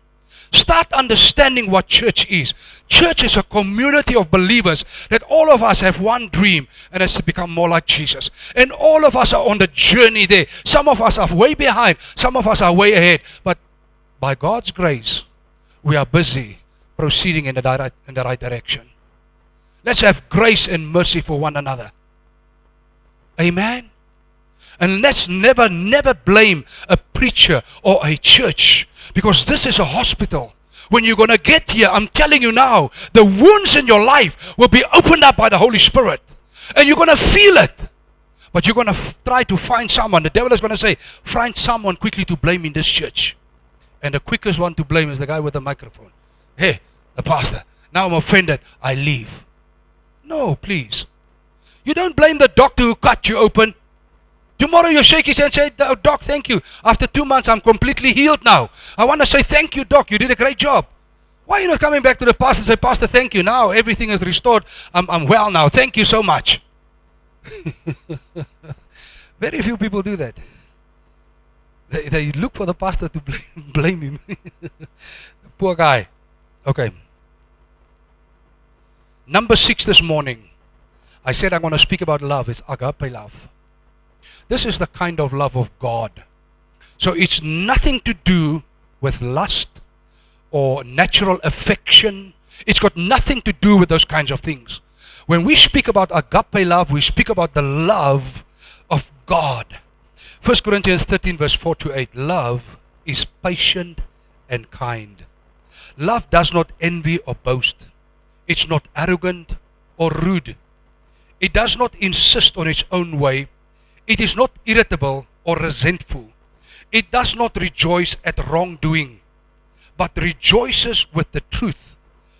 Start understanding what church is. Church is a community of believers that all of us have one dream, and it's to become more like Jesus. And all of us are on the journey there. Some of us are way behind. Some of us are way ahead. But by God's grace, we are busy proceeding in the right direction. Let's have grace and mercy for one another. Amen. And let's never blame a preacher or a church, because this is a hospital. When you're going to get here, I'm telling you now, the wounds in your life will be opened up by the Holy Spirit. And you're going to feel it. But you're going to try to find someone. The devil is going to say, find someone quickly to blame in this church. And the quickest one to blame is the guy with the microphone. Hey, the pastor, now I'm offended, I leave. No, please. You don't blame the doctor who cut you open. Tomorrow you shake his hand and say, Doc, thank you. After 2 months, I'm completely healed now. I want to say, thank you, Doc. You did a great job. Why are you not coming back to the pastor and say, Pastor, thank you. Now everything is restored. I'm well now. Thank you so much. Very few people do that. They look for the pastor to blame him. The poor guy. Okay. Number 6 this morning. I said I'm going to speak about love. It's agape love. This is the kind of love of God. So it's nothing to do with lust or natural affection. It's got nothing to do with those kinds of things. When we speak about agape love, we speak about the love of God. 1 Corinthians 13 verse 4 to 8. Love is patient and kind. Love does not envy or boast. It's not arrogant or rude. It does not insist on its own way. It is not irritable or resentful. It does not rejoice at wrongdoing, but rejoices with the truth.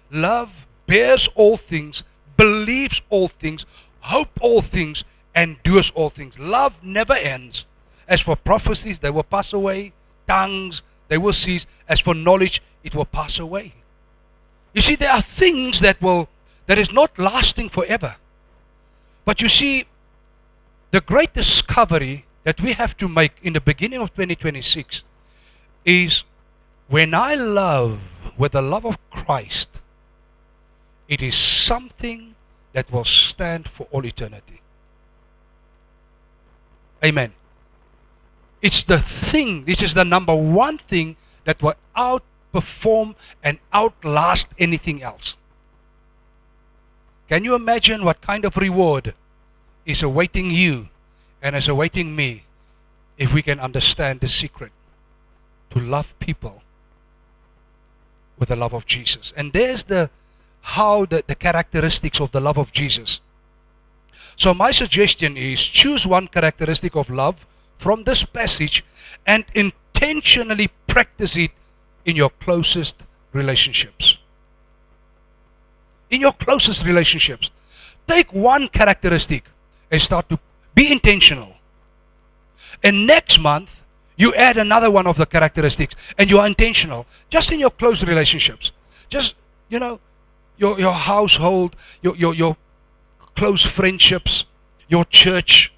Love bears all things, believes all things, hopes all things, and does all things. Love never ends. As for prophecies, they will pass away. Tongues, they will cease. As for knowledge, it will pass away. You see, there are things that is not lasting forever. But you see, the great discovery that we have to make in the beginning of 2026 is when I love with the love of Christ, it is something that will stand for all eternity. Amen. It's the thing, this is the number one thing that will outperform and outlast anything else. Can you imagine what kind of reward is awaiting you and is awaiting me if we can understand the secret to love people with the love of Jesus? And there's the characteristics of the love of Jesus. So my suggestion is choose one characteristic of love from this passage and intentionally practice it in your closest relationships. In your closest relationships. Take one characteristic and start to be intentional. And next month, you add another one of the characteristics and you are intentional. Just in your close relationships. Just, your household, your close friendships, your church.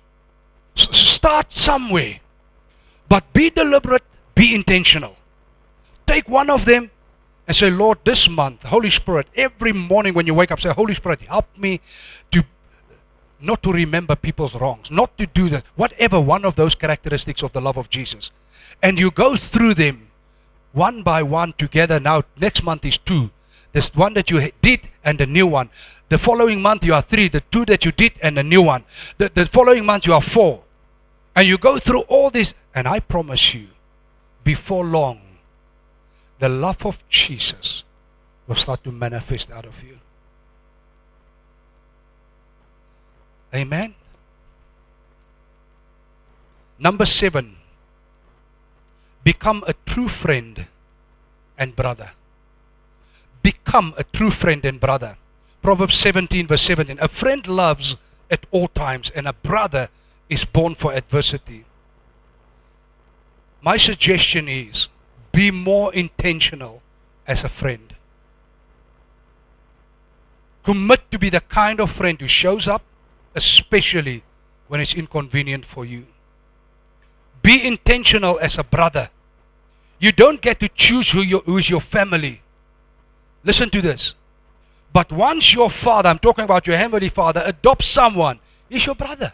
Start somewhere. But be deliberate, be intentional. Take one of them and say, Lord, this month, Holy Spirit, every morning when you wake up, say, Holy Spirit, help me to not to remember people's wrongs, not to do that, whatever one of those characteristics of the love of Jesus. And you go through them one by one together. Now, next month is 2. This one that you did and the new one. The following month you are 3, the 2 that you did and the new one. The following month you are 4. And you go through all this, and I promise you, before long, the love of Jesus will start to manifest out of you. Amen. Number 7, become a true friend and brother. Become a true friend and brother. Proverbs 17 verse 17. A friend loves at all times, and a brother is born for adversity. My suggestion is, be more intentional as a friend. Commit to be the kind of friend who shows up, especially when it's inconvenient for you. Be intentional as a brother. You don't get to choose who is your family. Listen to this. But once your father, I'm talking about your heavenly Father, adopts someone, he's your brother.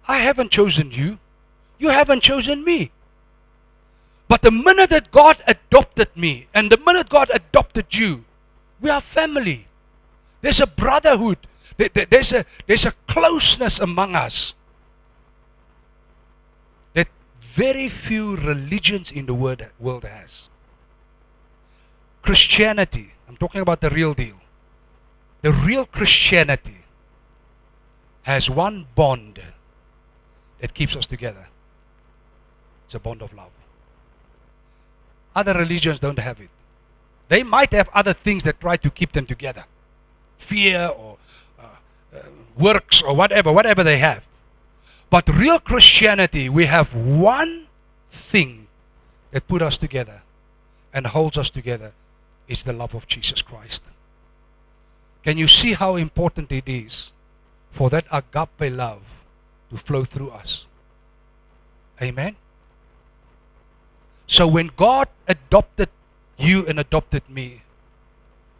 I haven't chosen you. You haven't chosen me. But the minute that God adopted me, and the minute God adopted you, we are family. There's a brotherhood. There's a closeness among us that very few religions in the world has. Christianity, I'm talking about the real deal. The real Christianity has one bond that keeps us together. It's a bond of love. Other religions don't have it. They might have other things that try to keep them together. Fear or works or whatever they have. But real Christianity, we have one thing that put us together and holds us together. It's the love of Jesus Christ. Can you see how important it is for that agape love to flow through us. Amen? So when God adopted you and adopted me,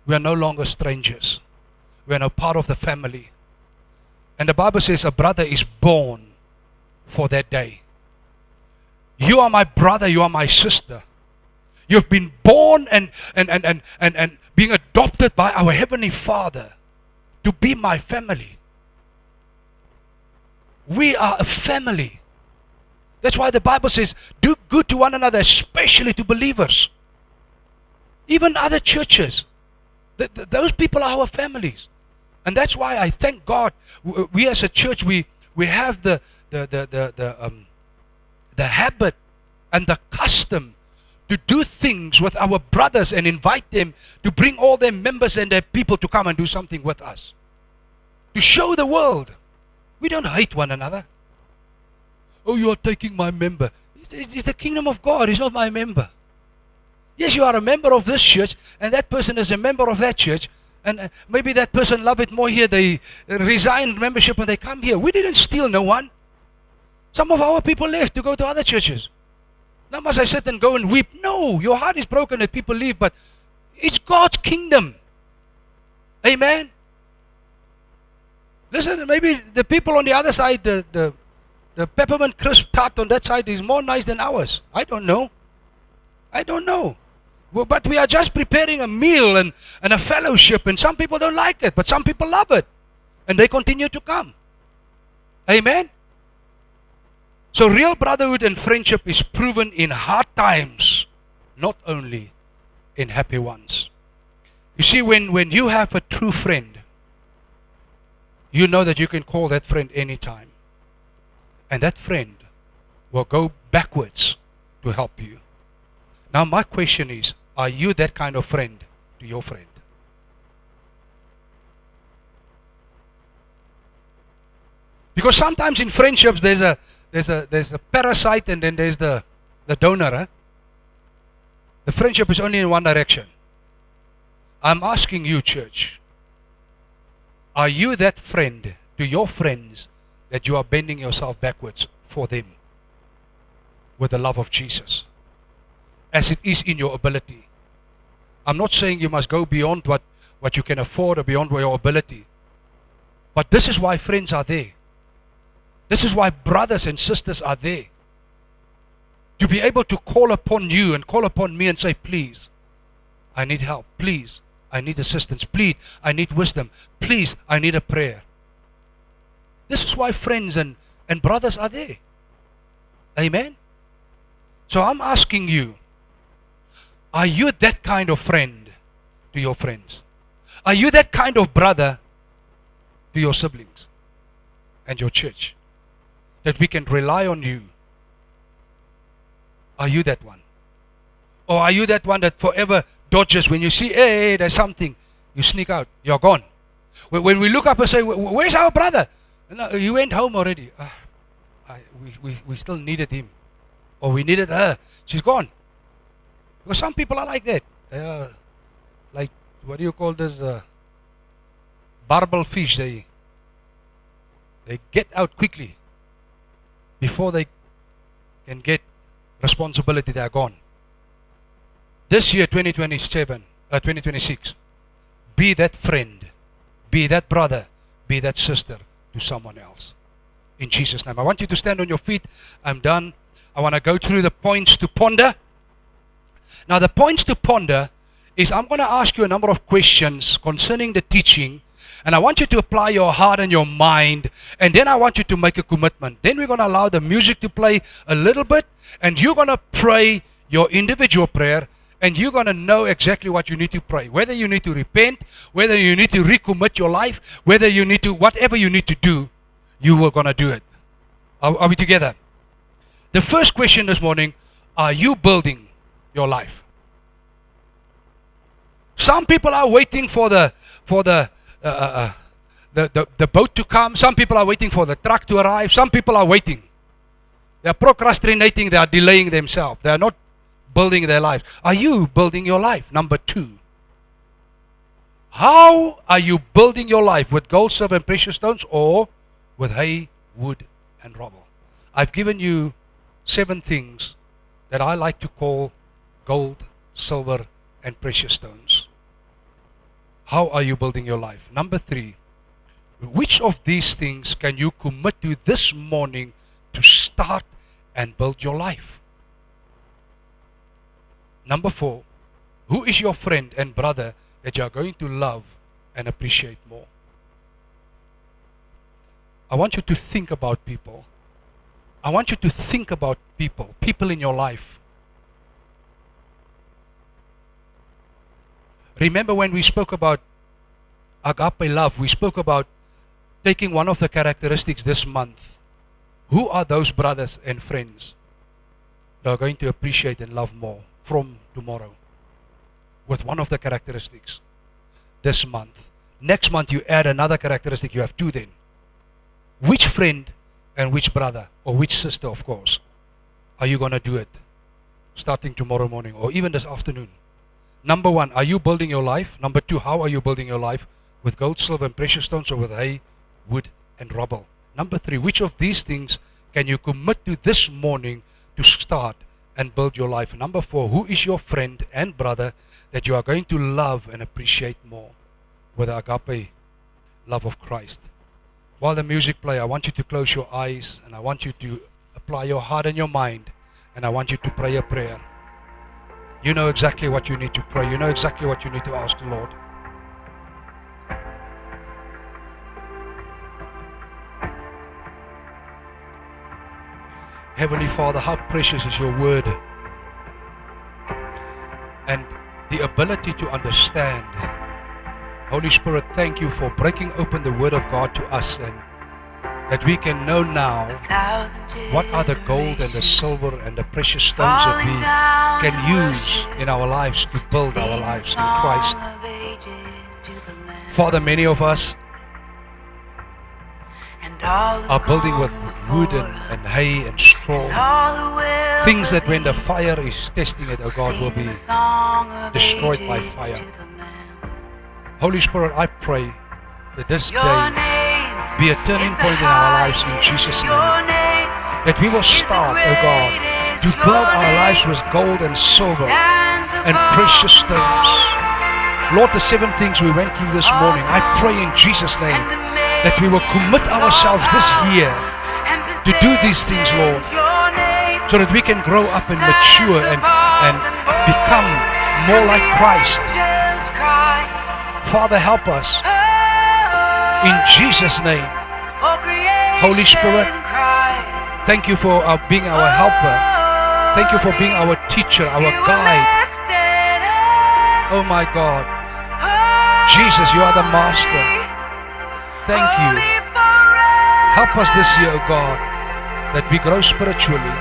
we are no longer strangers. We are now part of the family. And the Bible says a brother is born for that day. You are my brother, you are my sister. You've been born and being adopted by our Heavenly Father to be my family. We are a family. That's why the Bible says, do good to one another, especially to believers. Even other churches. Those people are our families. And that's why I thank God. We as a church, we have the habit and the custom to do things with our brothers and invite them to bring all their members and their people to come and do something with us. To show the world. We don't hate one another. Oh, you are taking my member. It's the kingdom of God. He's not my member. Yes, you are a member of this church, and that person is a member of that church, and maybe that person love it more here. They resign membership and they come here. We didn't steal no one. Some of our people left to go to other churches. Now must I sit and go and weep? No, your heart is broken that people leave, but it's God's kingdom. Amen. Listen, maybe the people on the other side, the peppermint crisp tart on that side is more nice than ours. I don't know. I don't know. Well, but we are just preparing a meal and a fellowship, and some people don't like it, but some people love it. And they continue to come. Amen. So real brotherhood and friendship is proven in hard times, not only in happy ones. You see, when you have a true friend, you know that you can call that friend anytime. And that friend will go backwards to help you. Now my question is, are you that kind of friend to your friend? Because sometimes in friendships there's a parasite and then there's the donor. Eh? The friendship is only in one direction. I'm asking you, church, are you that friend to your friends that you are bending yourself backwards for them with the love of Jesus, as it is in your ability? I'm not saying you must go beyond what you can afford or beyond your ability, but this is why friends are there. This is why brothers and sisters are there. To be able to call upon you and call upon me and say, please, I need help. Please, I need assistance. Please, I need wisdom. Please, I need a prayer. This is why friends and brothers are there. Amen? So I'm asking you, are you that kind of friend to your friends? Are you that kind of brother to your siblings and your church? That we can rely on you. Are you that one? Or are you that one that forever dodges when you see, hey, there's something, you sneak out, you're gone. When we look up and say, where's our brother? No, he went home already. We still needed him. Or we needed her. She's gone. Because some people are like that. They are like, what do you call this? Barbel fish. They get out quickly. Before they can get responsibility, they are gone. This year, 2026, be that friend, be that brother, be that sister to someone else. In Jesus' name. I want you to stand on your feet. I'm done. I want to go through the points to ponder. Now the points to ponder is I'm going to ask you a number of questions concerning the teaching, and I want you to apply your heart and your mind, and then I want you to make a commitment. Then we're going to allow the music to play a little bit, and you're going to pray your individual prayer, and you're going to know exactly what you need to pray. Whether you need to repent, whether you need to recommit your life, whether you need to, whatever you need to do, you are going to do it. Are we together? The first question this morning, are you building your life? Some people are waiting for the boat to come. Some people are waiting for the truck to arrive. Some people are waiting. They are procrastinating. They are delaying themselves. They are not building their lives. Are you building your life? Number 2. How are you building your life? With gold, silver, and precious stones, or with hay, wood, and rubble. I've given you 7 things that I like to call gold, silver, and precious stones. How are you building your life? Number 3, which of these things can you commit to this morning to start and build your life? Number 4, who is your friend and brother that you are going to love and appreciate more? I want you to think about people. I want you to think about people in your life. Remember when we spoke about agape love, we spoke about taking one of the characteristics this month. Who are those brothers and friends you are going to appreciate and love more from tomorrow? With one of the characteristics this month. Next month you add another characteristic, you have 2 then. Which friend and which brother, or which sister of course, are you going to do it? Starting tomorrow morning or even this afternoon. Number 1, are you building your life? Number 2, how are you building your life? With gold, silver and precious stones, or with hay, wood and rubble? Number 3, which of these things can you commit to this morning to start and build your life? Number 4, who is your friend and brother that you are going to love and appreciate more with the agape love of Christ? While the music plays, I want you to close your eyes and I want you to apply your heart and your mind, and I want you to pray a prayer. You know exactly what you need to pray. You know exactly what you need to ask the Lord. Heavenly Father, how precious is your word, and the ability to understand. Holy Spirit, thank you for breaking open the word of God to us, and that we can know now what are the gold and the silver and the precious stones that we can use in our lives to build our lives in Christ. Father, many of us are building with wood and hay and straw, things that when the fire is testing it, oh God, will be destroyed by fire. Holy Spirit, I pray that this day be a turning point in our lives in Jesus' name. That we will start, oh God, to build our lives with gold and silver and precious stones. Lord, the 7 things we went through this morning, I pray in Jesus' name that we will commit ourselves this year to do these things, Lord, so that we can grow up and mature and become more like Christ. Father, help us in Jesus' name. Holy Spirit, thank you for being our helper. Thank you for being our teacher, our guide. Oh my God, Jesus, you are the master. Thank you. Help us this year, oh God, that we grow spiritually,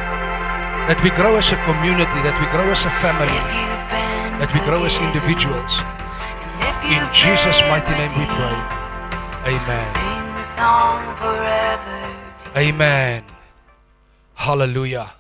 that we grow as a community, that we grow as a family, that we grow as individuals. In Jesus' mighty name we pray. Amen. Amen. Hallelujah.